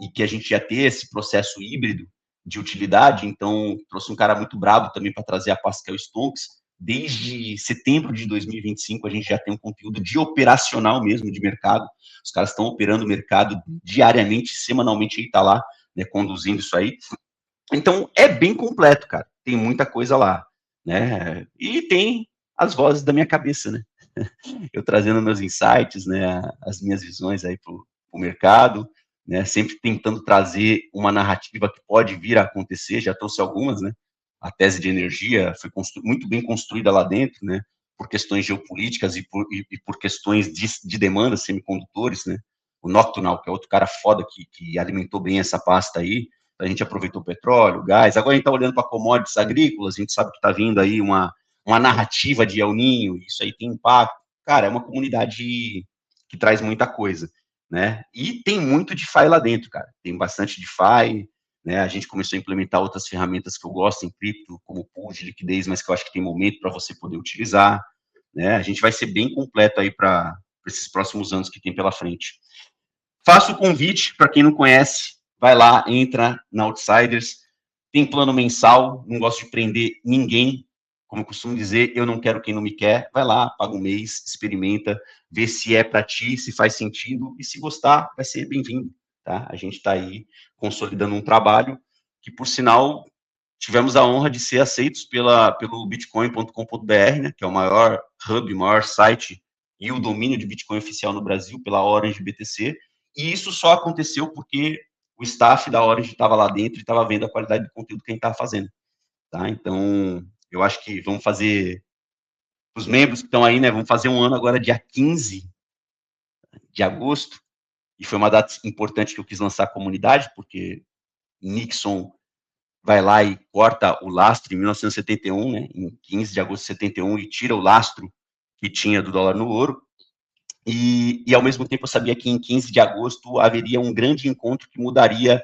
e que a gente ia ter esse processo híbrido de utilidade, então trouxe um cara muito brabo também para trazer a Pascal Stonks. Desde setembro de 2025 a gente já tem um conteúdo de operacional mesmo de mercado. Os caras estão operando o mercado diariamente, semanalmente, aí tá lá, né, conduzindo isso aí. Então é bem completo, cara. Tem muita coisa lá, né? E tem as vozes da minha cabeça, né? Eu trazendo meus insights, né, as minhas visões aí pro mercado, né, sempre tentando trazer uma narrativa que pode vir a acontecer, já trouxe algumas, né, a tese de energia foi muito bem construída lá dentro, né, por questões geopolíticas e por questões de demanda, semicondutores, né, o Nocturnal, que é outro cara foda que alimentou bem essa pasta aí, a gente aproveitou o petróleo, o gás, agora a gente está olhando para commodities agrícolas, a gente sabe que está vindo aí uma narrativa de El Ninho, isso aí tem impacto, cara, é uma comunidade que traz muita coisa, né? E tem muito DeFi lá dentro, cara. Tem bastante DeFi, né? A gente começou a implementar outras ferramentas que eu gosto em cripto, como pool de liquidez, mas que eu acho que tem momento para você poder utilizar, né? A gente vai ser bem completo aí para esses próximos anos que tem pela frente. Faço o convite para quem não conhece, vai lá, entra na Outsiders, tem plano mensal, não gosto de prender ninguém, como eu costumo dizer, eu não quero quem não me quer, vai lá, paga um mês, experimenta, vê se é para ti, se faz sentido, e se gostar, vai ser bem-vindo, tá? A gente está aí consolidando um trabalho que, por sinal, tivemos a honra de ser aceitos pelo bitcoin.com.br, né, que é o maior hub, maior site e o domínio de Bitcoin oficial no Brasil, pela Orange BTC, e isso só aconteceu porque o staff da Orange estava lá dentro e estava vendo a qualidade do conteúdo que a gente estava fazendo, tá? Então, eu acho que vamos fazer, os membros que estão aí, né, vamos fazer um ano agora, dia 15 de agosto, e foi uma data importante que eu quis lançar a comunidade, porque Nixon vai lá e corta o lastro em 1971, né, em 15 de agosto de 71, e tira o lastro que tinha do dólar no ouro, e ao mesmo tempo eu sabia que em 15 de agosto haveria um grande encontro que mudaria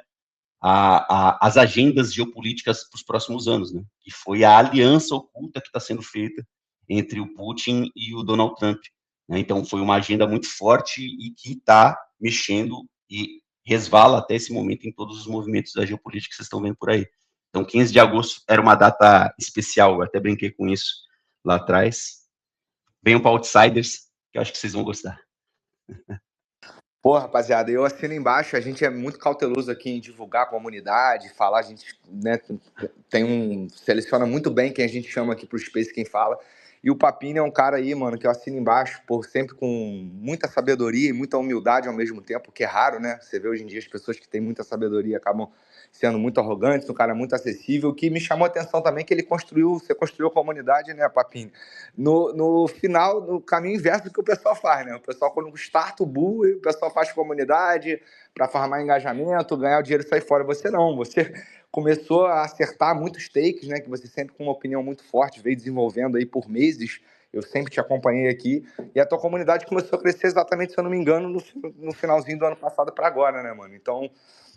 as agendas geopolíticas para os próximos anos, né, que foi a aliança oculta que está sendo feita entre o Putin e o Donald Trump, né, então foi uma agenda muito forte e que está mexendo e resvala até esse momento em todos os movimentos da geopolítica que vocês estão vendo por aí. Então, 15 de agosto era uma data especial, eu até brinquei com isso lá atrás. Venham para Outsiders, que eu acho que vocês vão gostar. Pô, rapaziada, eu assino embaixo, a gente é muito cauteloso aqui em divulgar a comunidade, falar, a gente, né, seleciona muito bem quem a gente chama aqui pro Space, quem fala. E o Papini é um cara aí, mano, que eu assino embaixo, por sempre com muita sabedoria e muita humildade ao mesmo tempo, que é raro, né? Você vê hoje em dia as pessoas que têm muita sabedoria acabam sendo muito arrogantes, um cara muito acessível, que me chamou a atenção também que você construiu a comunidade, né, Papini? No final, no caminho inverso do que o pessoal faz, né? O pessoal, quando starta o bull, o pessoal faz comunidade para farmar engajamento, ganhar o dinheiro e sair fora. Você não, você começou a acertar muitos takes, né? Que você sempre com uma opinião muito forte veio desenvolvendo aí por meses. Eu sempre te acompanhei aqui. E a tua comunidade começou a crescer exatamente, se eu não me engano, no finalzinho do ano passado para agora, né, mano? Então,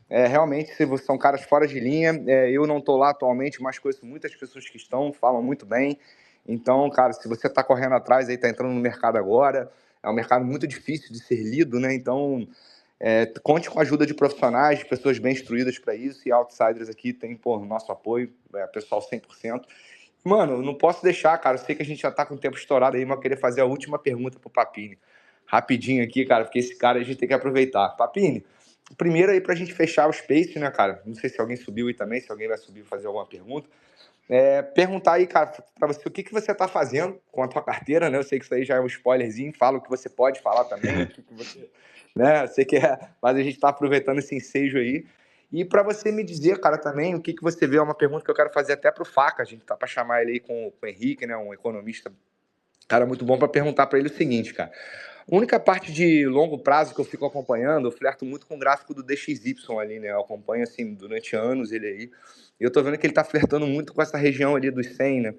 realmente, se são caras fora de linha. Eu não estou lá atualmente, mas conheço muitas pessoas que estão, falam muito bem. Então, cara, se você está correndo atrás, aí está entrando no mercado agora, é um mercado muito difícil de ser lido, né? Então, conte com a ajuda de profissionais, de pessoas bem instruídas para isso, e Outsiders aqui tem, pô, nosso apoio, pessoal 100%. Mano, não posso deixar, cara, eu sei que a gente já tá com o tempo estourado aí, mas eu queria fazer a última pergunta pro Papini. Rapidinho aqui, cara, porque esse cara a gente tem que aproveitar. Papini, primeiro aí pra gente fechar o Space, né, cara? Não sei se alguém subiu aí também, se alguém vai subir e fazer alguma pergunta. Perguntar aí, cara, para você o que você está fazendo com a tua carteira, né? Eu sei que isso aí já é um spoilerzinho, fala o que você pode falar também, o que você, né? Eu sei que mas a gente está aproveitando esse ensejo aí. E para você me dizer, cara, também o que você vê, é uma pergunta que eu quero fazer até para o Faca, a gente tá para chamar ele aí com o Henrique, né? Um economista, cara, muito bom, para perguntar para ele o seguinte, cara. A única parte de longo prazo que eu fico acompanhando, eu flerto muito com o gráfico do DXY ali, né? Eu acompanho, assim, durante anos ele aí. E eu tô vendo que ele tá flertando muito com essa região ali dos 100, né?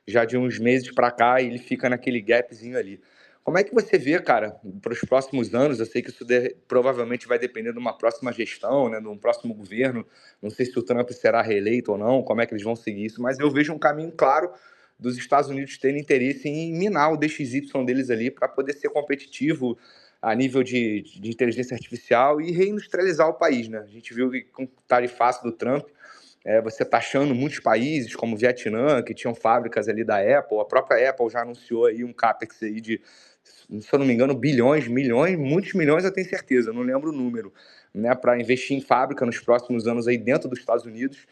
Já de uns meses para cá, e ele fica naquele gapzinho ali. Como é que você vê, cara, para os próximos anos? Eu sei que isso provavelmente vai depender de uma próxima gestão, né? De um próximo governo. Não sei se o Trump será reeleito ou não, como é que eles vão seguir isso, mas eu vejo um caminho claro dos Estados Unidos terem interesse em minar o DXY deles ali para poder ser competitivo a nível de inteligência artificial e reindustrializar o país, né? A gente viu que com o tarifaço do Trump, você taxando muitos países, como o Vietnã, que tinham fábricas ali da Apple, a própria Apple já anunciou aí um capex aí de, se eu não me engano, bilhões, milhões, muitos milhões, eu tenho certeza, não lembro o número, né, para investir em fábrica nos próximos anos aí dentro dos Estados Unidos.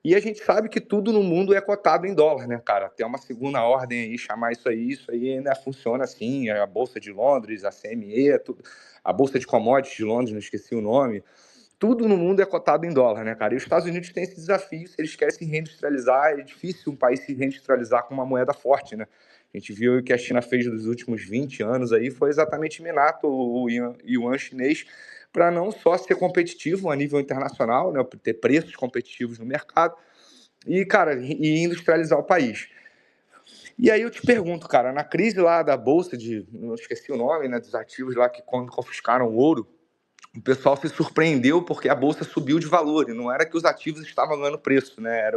E a gente sabe que tudo no mundo é cotado em dólar, né, cara? Tem uma segunda ordem aí, chamar isso aí ainda funciona assim, a Bolsa de Londres, a CME, tudo, a Bolsa de Commodities de Londres, não esqueci o nome, tudo no mundo é cotado em dólar, né, cara? E os Estados Unidos têm esse desafio, se eles querem se reindustrializar, é difícil um país se reindustrializar com uma moeda forte, né? A gente viu o que a China fez nos últimos 20 anos aí, foi exatamente minar o yuan chinês para não só ser competitivo a nível internacional, né, ter preços competitivos no mercado e, cara, e industrializar o país. E aí eu te pergunto, cara, na crise lá da Bolsa não esqueci o nome, né, dos ativos lá que quando confiscaram o ouro, o pessoal se surpreendeu porque a Bolsa subiu de valor, e não era que os ativos estavam ganhando preço, né,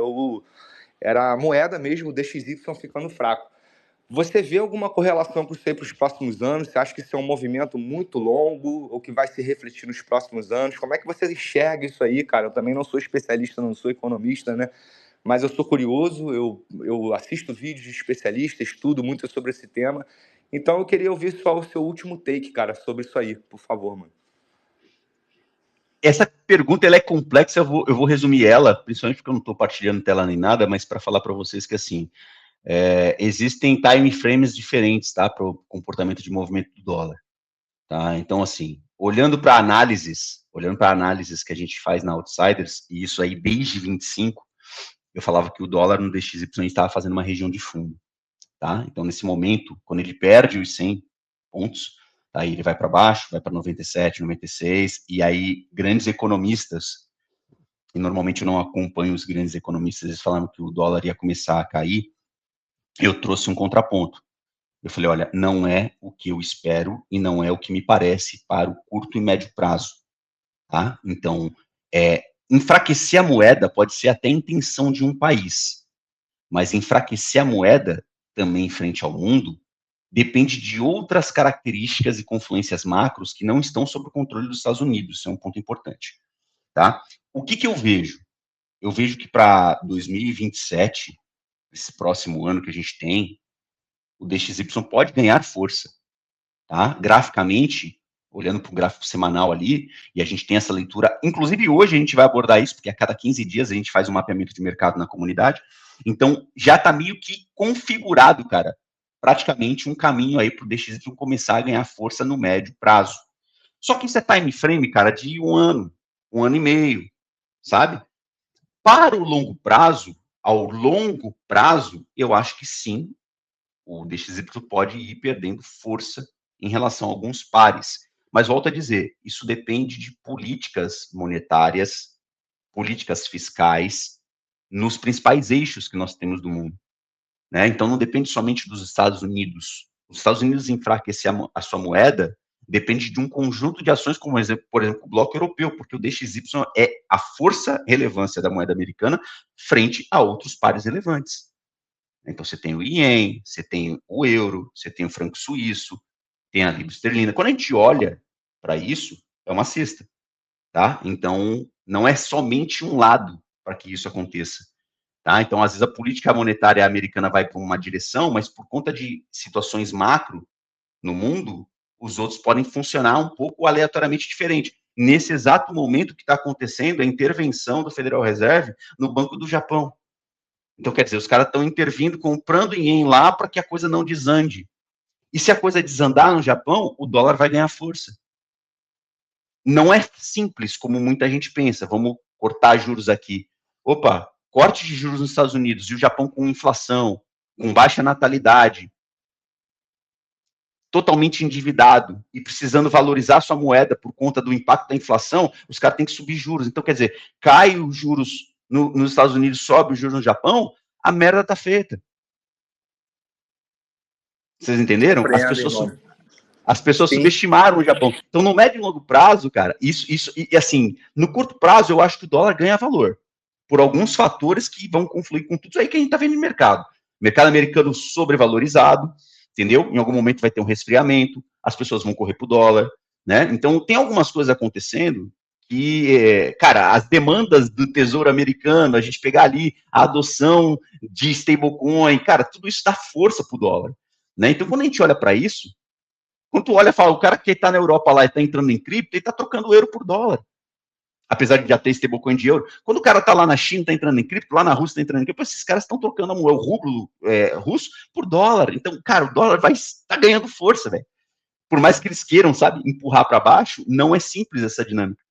era a moeda mesmo, o DXY ficando fraco. Você vê alguma correlação com isso aí para os próximos anos? Você acha que isso é um movimento muito longo ou que vai se refletir nos próximos anos? Como é que você enxerga isso aí, cara? Eu também não sou especialista, não sou economista, né? Mas eu sou curioso, eu assisto vídeos de especialistas, estudo muito sobre esse tema. Então eu queria ouvir só o seu último take, cara, sobre isso aí, por favor, mano. Essa pergunta ela é complexa, eu vou resumir ela, principalmente porque eu não estou partilhando tela nem nada, mas para falar para vocês que assim, existem time frames diferentes, tá, para o comportamento de movimento do dólar, tá? Então assim, olhando para análises que a gente faz na Outsiders, e isso aí desde 25, eu falava que o dólar no DXY estava fazendo uma região de fundo, tá? Então nesse momento, quando ele perde os 100 pontos, aí ele vai para baixo, vai para 97, 96, e aí grandes economistas, e normalmente eu não acompanho os grandes economistas, eles falaram que o dólar ia começar a cair, eu trouxe um contraponto. Eu falei, olha, não é o que eu espero e não é o que me parece para o curto e médio prazo, tá? Então, enfraquecer a moeda pode ser até a intenção de um país, mas enfraquecer a moeda também frente ao mundo depende de outras características e confluências macros que não estão sob o controle dos Estados Unidos. Isso é um ponto importante, tá? O que eu vejo? Eu vejo que para 2027, esse próximo ano que a gente tem, o DXY pode ganhar força, tá? Graficamente, olhando para o gráfico semanal ali, e a gente tem essa leitura, inclusive hoje a gente vai abordar isso, porque a cada 15 dias a gente faz um mapeamento de mercado na comunidade, então já está meio que configurado, cara, praticamente um caminho aí para o DXY começar a ganhar força no médio prazo. Só que isso é time frame, cara, de um ano e meio, sabe? Para o longo prazo, ao longo prazo, eu acho que sim, o DXY pode ir perdendo força em relação a alguns pares. Mas volto a dizer, isso depende de políticas monetárias, políticas fiscais, nos principais eixos que nós temos do mundo, né? Então não depende somente dos Estados Unidos. Os Estados Unidos enfraquecer a sua moeda depende de um conjunto de ações, como por exemplo o bloco europeu, porque o DXY é a força relevância da moeda americana frente a outros pares relevantes. Então você tem o ien, você tem o euro, você tem o franco suíço, tem a libra esterlina. Quando a gente olha para isso, é uma cesta, tá? Então não é somente um lado para que isso aconteça, tá? Então às vezes a política monetária americana vai para uma direção, mas por conta de situações macro no mundo, os outros podem funcionar um pouco aleatoriamente diferente. Nesse exato momento que está acontecendo a intervenção do Federal Reserve no Banco do Japão. Então, quer dizer, os caras estão intervindo, comprando ien lá para que a coisa não desande. E se a coisa desandar no Japão, o dólar vai ganhar força. Não é simples como muita gente pensa. Vamos cortar juros aqui. Opa, corte de juros nos Estados Unidos e o Japão com inflação, com baixa natalidade, totalmente endividado e precisando valorizar sua moeda por conta do impacto da inflação, os caras têm que subir juros. Então, quer dizer, cai os juros nos Estados Unidos, sobe os juros no Japão, a merda tá feita. Vocês entenderam? As pessoas subestimaram o Japão. Então, no médio e longo prazo, cara, e assim, no curto prazo, eu acho que o dólar ganha valor por alguns fatores que vão confluir com tudo isso aí que a gente tá vendo no mercado. Mercado americano sobrevalorizado, entendeu? Em algum momento vai ter um resfriamento, as pessoas vão correr pro dólar, né? Então, tem algumas coisas acontecendo que, cara, as demandas do Tesouro Americano, a gente pegar ali a adoção de stablecoin, cara, tudo isso dá força pro dólar, né? Então, quando a gente olha para isso, quando tu olha e fala, o cara que está na Europa lá e está entrando em cripto, ele está trocando euro por dólar. Apesar de já ter stablecoin de euro. Quando o cara está lá na China, está entrando em cripto, lá na Rússia está entrando em cripto, esses caras estão trocando o rublo russo por dólar. Então, cara, o dólar vai estar ganhando força, velho. Por mais que eles queiram, sabe, empurrar para baixo, não é simples essa dinâmica.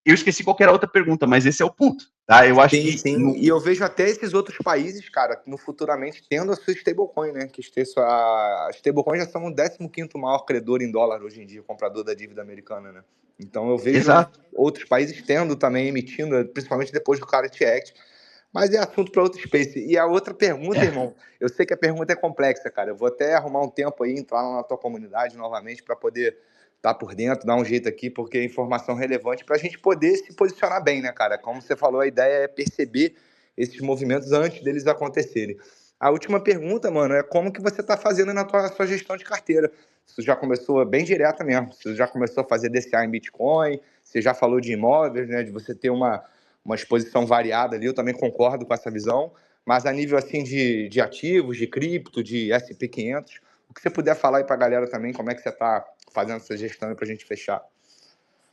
Eu esqueci qual era a outra pergunta, mas esse é o ponto, tá? Eu acho que... Sim. E eu vejo até esses outros países, cara, no futuramente tendo a sua stablecoin, né? Que a stablecoin já são o 15º maior credor em dólar hoje em dia, comprador da dívida americana, né? Então eu vejo outros países tendo também, emitindo, principalmente depois do Clarity Act. Mas é assunto para outro space. E a outra pergunta, irmão, eu sei que a pergunta é complexa, cara. Eu vou até arrumar um tempo aí, entrar lá na tua comunidade novamente para poder estar por dentro, dar um jeito aqui, porque é informação relevante para a gente poder se posicionar bem, né, cara? Como você falou, a ideia é perceber esses movimentos antes deles acontecerem. A última pergunta, mano, é como que você tá fazendo na sua gestão de carteira? Você já começou bem direta mesmo, você já começou a fazer DCA em Bitcoin, você já falou de imóveis, né, de você ter uma exposição variada ali, eu também concordo com essa visão, mas a nível assim de ativos, de cripto, de SP500, o que você puder falar aí pra galera também, como é que você tá fazendo essa gestão pra gente fechar?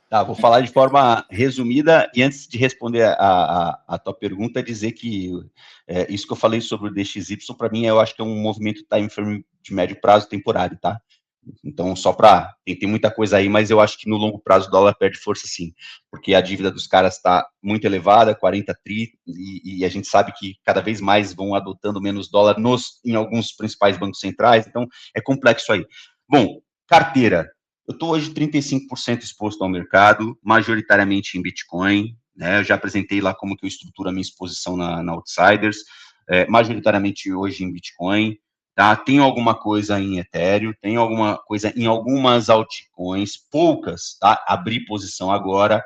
Tá, vou falar de forma resumida e antes de responder a tua pergunta, dizer que isso que eu falei sobre o DXY, para mim, eu acho que é um movimento time frame de médio prazo temporário, tá? Então, só para... Tem muita coisa aí, mas eu acho que no longo prazo o dólar perde força sim, porque a dívida dos caras está muito elevada, 40 tri, e a gente sabe que cada vez mais vão adotando menos dólar em alguns principais bancos centrais, então é complexo aí. Bom, carteira. Eu estou hoje 35% exposto ao mercado, majoritariamente em Bitcoin, né? Eu já apresentei lá como que eu estruturo a minha exposição na Outsiders, majoritariamente hoje em Bitcoin, tá? Tenho alguma coisa em Ethereum, tenho alguma coisa em algumas altcoins, poucas, tá? Abri posição agora,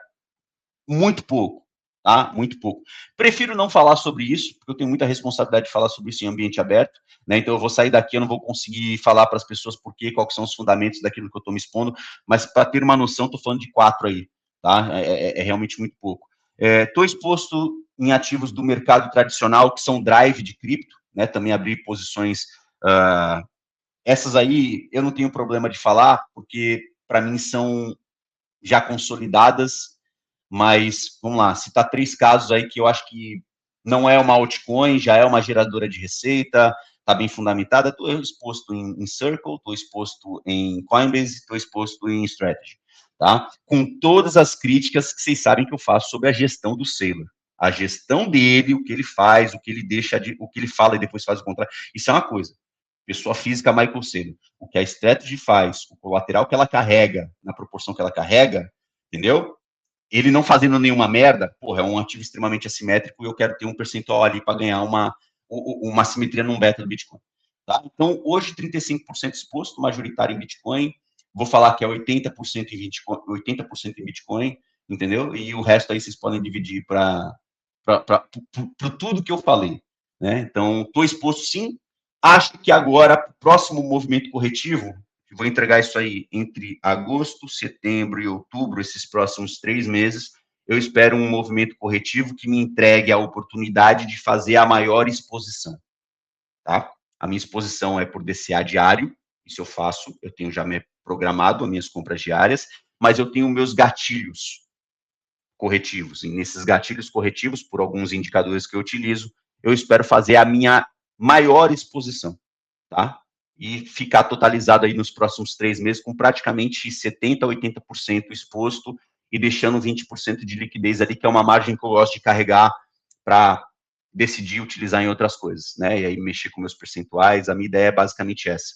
muito pouco, tá? Muito pouco. Prefiro não falar sobre isso, porque eu tenho muita responsabilidade de falar sobre isso em ambiente aberto, né? Então eu vou sair daqui, eu não vou conseguir falar para as pessoas por quê, quais são os fundamentos daquilo que eu estou me expondo, mas para ter uma noção, estou falando de 4 aí, tá? É realmente muito pouco. Estou exposto em ativos do mercado tradicional, que são drive de cripto, né? Também abri posições, essas aí eu não tenho problema de falar, porque para mim são já consolidadas, mas, vamos lá, citar 3 casos aí que eu acho que não é uma altcoin, já é uma geradora de receita, está bem fundamentada. Estou exposto em Circle, estou exposto em Coinbase, estou exposto em Strategy, tá? Com todas as críticas que vocês sabem que eu faço sobre a gestão do Saylor. A gestão dele, o que ele faz, o que ele deixa, o que ele fala e depois faz o contrário, isso é uma coisa. Pessoa física, Michael Saylor. O que a Strategy faz, o colateral que ela carrega, na proporção que ela carrega, entendeu? Ele não fazendo nenhuma merda, porra, é um ativo extremamente assimétrico e eu quero ter um percentual ali para ganhar uma simetria num beta do Bitcoin. Tá? Então, hoje, 35% exposto, majoritário em Bitcoin. Vou falar que é 80% em Bitcoin, 80% em Bitcoin, entendeu? E o resto aí vocês podem dividir para tudo que eu falei. Né? Então, estou exposto sim. Acho que agora, próximo movimento corretivo, vou entregar isso aí entre agosto, setembro e outubro, esses próximos 3 meses. Eu espero um movimento corretivo que me entregue a oportunidade de fazer a maior exposição, tá? A minha exposição é por DCA diário, isso eu faço, eu tenho já me programado as minhas compras diárias, mas eu tenho meus gatilhos corretivos, e nesses gatilhos corretivos, por alguns indicadores que eu utilizo, eu espero fazer a minha maior exposição, tá? E ficar totalizado aí nos próximos 3 meses com praticamente 70% a 80% exposto e deixando 20% de liquidez ali, que é uma margem que eu gosto de carregar para decidir utilizar em outras coisas, né? E aí mexer com meus percentuais, a minha ideia é basicamente essa.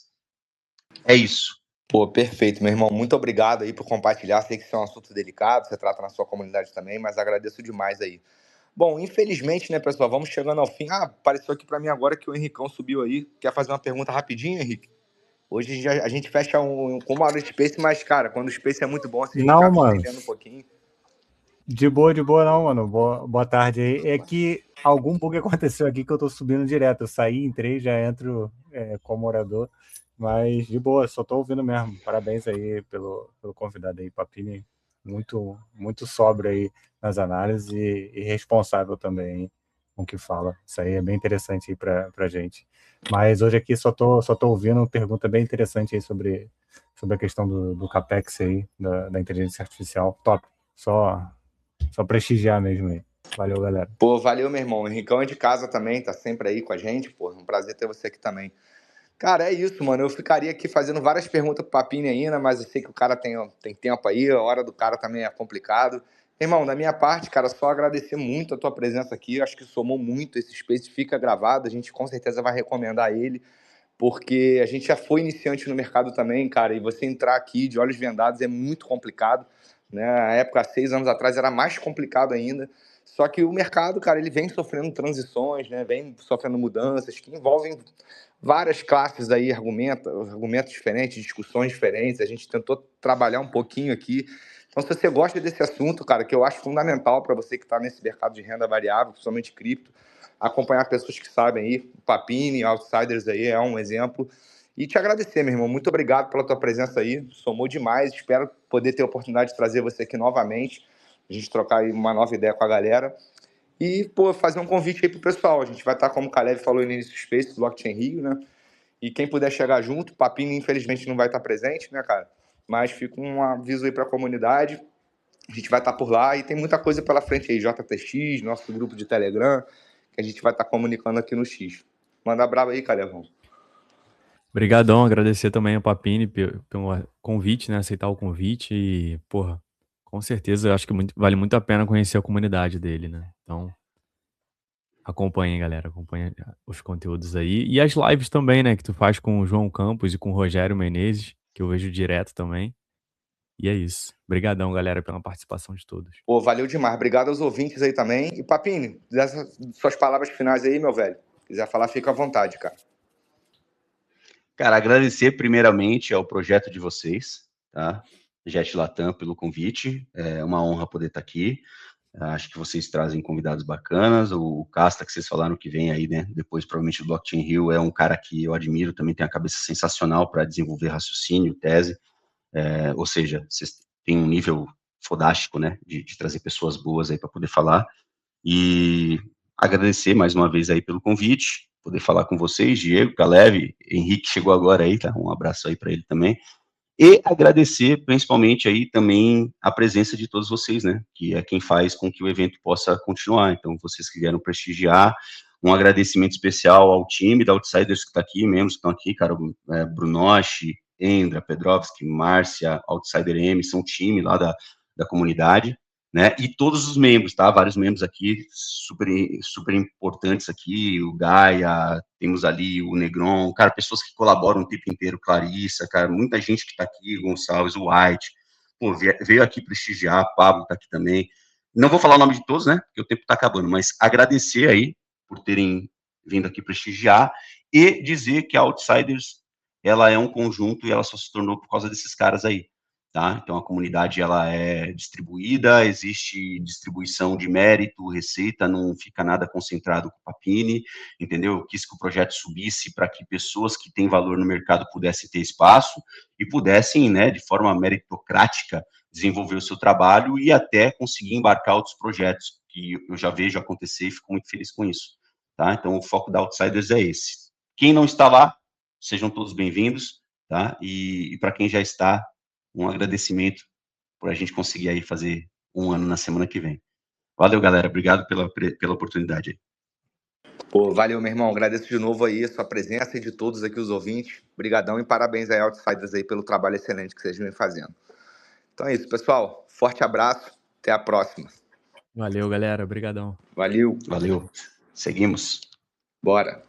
É isso. Pô, perfeito, meu irmão. Muito obrigado aí por compartilhar. Sei que isso é um assunto delicado, você trata na sua comunidade também, mas agradeço demais aí. Bom, infelizmente, né, pessoal, vamos chegando ao fim. Ah, apareceu aqui para mim agora que o Henricão subiu aí. Quer fazer uma pergunta rapidinho, Henrique? Hoje a gente fecha com uma hora de Space, mas, cara, quando o Space é muito bom, assim, a gente Não, acaba mano. estendendo um pouquinho. De boa não, mano. Boa tarde aí. É que algum bug aconteceu aqui que eu tô subindo direto. Eu saí, entrei, já entro como orador. Mas de boa, só tô ouvindo mesmo. Parabéns aí pelo convidado aí, Papini. Muito, muito sóbrio aí nas análises e responsável também hein, com o que fala. Isso aí é bem interessante aí pra gente. Mas hoje aqui só tô ouvindo uma pergunta bem interessante aí sobre a questão do CAPEX aí, da inteligência artificial. Top. Só prestigiar mesmo aí. Valeu, galera. Pô, valeu, meu irmão. O Henricão é de casa também, tá sempre aí com a gente, pô. Um prazer ter você aqui também. Cara, é isso, mano. Eu ficaria aqui fazendo várias perguntas pro Papini ainda, mas eu sei que o cara tem tempo aí, a hora do cara também é complicado. Irmão, da minha parte, cara, só agradecer muito a tua presença aqui. Eu acho que somou muito. Esse Space fica gravado, a gente com certeza vai recomendar ele, porque a gente já foi iniciante no mercado também, cara, e você entrar aqui de olhos vendados é muito complicado, né? Na época, há 6 anos atrás, era mais complicado ainda. Só que o mercado, cara, ele vem sofrendo transições, né? Vem sofrendo mudanças que envolvem várias classes aí, argumentos diferentes, discussões diferentes. A gente tentou trabalhar um pouquinho aqui. Então, se você gosta desse assunto, cara, que eu acho fundamental para você que está nesse mercado de renda variável, principalmente cripto, acompanhar pessoas que sabem aí, o Papini, Outsiders aí é um exemplo. E te agradecer, meu irmão, muito obrigado pela tua presença aí, somou demais, espero poder ter a oportunidade de trazer você aqui novamente, a gente trocar aí uma nova ideia com a galera. E, pô, fazer um convite aí pro pessoal. A gente vai estar, como o Caleb falou no início do Space, do Blockchain Rio, né? E quem puder chegar junto, Papini, infelizmente, não vai estar presente, né, cara? Mas fica um aviso aí pra comunidade. A gente vai estar por lá e tem muita coisa pela frente aí. JTX, nosso grupo de Telegram, que a gente vai estar comunicando aqui no X. Manda brava aí, Calebão. Obrigadão, agradecer também ao Papini pelo convite, né? Aceitar o convite e, porra, com certeza, eu acho que vale muito a pena conhecer a comunidade dele, né? Então, acompanhem, galera, acompanhem os conteúdos aí. E as lives também, né? Que tu faz com o João Campos e com o Rogério Menezes, que eu vejo direto também. E é isso. Obrigadão, galera, pela participação de todos. Pô, valeu demais. Obrigado aos ouvintes aí também. E, Papini, suas palavras finais aí, meu velho. Se quiser falar, fica à vontade, cara. Cara, agradecer primeiramente ao projeto de vocês, tá? Jet Latam pelo convite. É uma honra poder estar aqui. Acho que vocês trazem convidados bacanas. O Casta, que vocês falaram que vem aí, né? Depois, provavelmente, do Blockchain Rio, é um cara que eu admiro, também tem a cabeça sensacional para desenvolver raciocínio, tese. Ou seja, vocês têm um nível fodástico, né? De trazer pessoas boas aí para poder falar. E agradecer mais uma vez aí pelo convite, poder falar com vocês, Diego, Caleb, Henrique chegou agora aí, tá? Um abraço aí para ele também. E agradecer principalmente aí também a presença de todos vocês, né? Que é quem faz com que o evento possa continuar. Então, vocês que vieram prestigiar, um agradecimento especial ao time da Outsiders que está aqui, membros que estão aqui, cara, Brunoche, Endra, Pedrovski, Márcia, Outsider M, são time lá da comunidade, né? E todos os membros, tá? Vários membros aqui, super importantes aqui, o Gaia, temos ali o Negron, cara, pessoas que colaboram o tempo inteiro, Clarissa, cara, muita gente que tá aqui, Gonçalves, o White, pô, veio aqui prestigiar, Pablo tá aqui também. Não vou falar o nome de todos, né? Porque o tempo tá acabando, mas agradecer aí por terem vindo aqui prestigiar e dizer que a Outsiders, ela é um conjunto e ela só se tornou por causa desses caras aí. Tá? Então, a comunidade ela é distribuída, existe distribuição de mérito, receita, não fica nada concentrado com o Papini, entendeu? Eu quis que o projeto subisse para que pessoas que têm valor no mercado pudessem ter espaço e pudessem, né, de forma meritocrática, desenvolver o seu trabalho e até conseguir embarcar outros projetos, que eu já vejo acontecer e fico muito feliz com isso. Tá? Então, o foco da Outsiders é esse. Quem não está lá, sejam todos bem-vindos, tá? E para quem já está, um agradecimento por a gente conseguir aí fazer um ano na semana que vem. Valeu, galera. Obrigado pela oportunidade. Pô, valeu, meu irmão. Agradeço de novo aí a sua presença e de todos aqui os ouvintes. Obrigadão e parabéns aí, Outsiders, aí, pelo trabalho excelente que vocês vêm fazendo. Então é isso, pessoal. Forte abraço. Até a próxima. Valeu, galera. Obrigadão. Valeu. Valeu. Seguimos. Bora.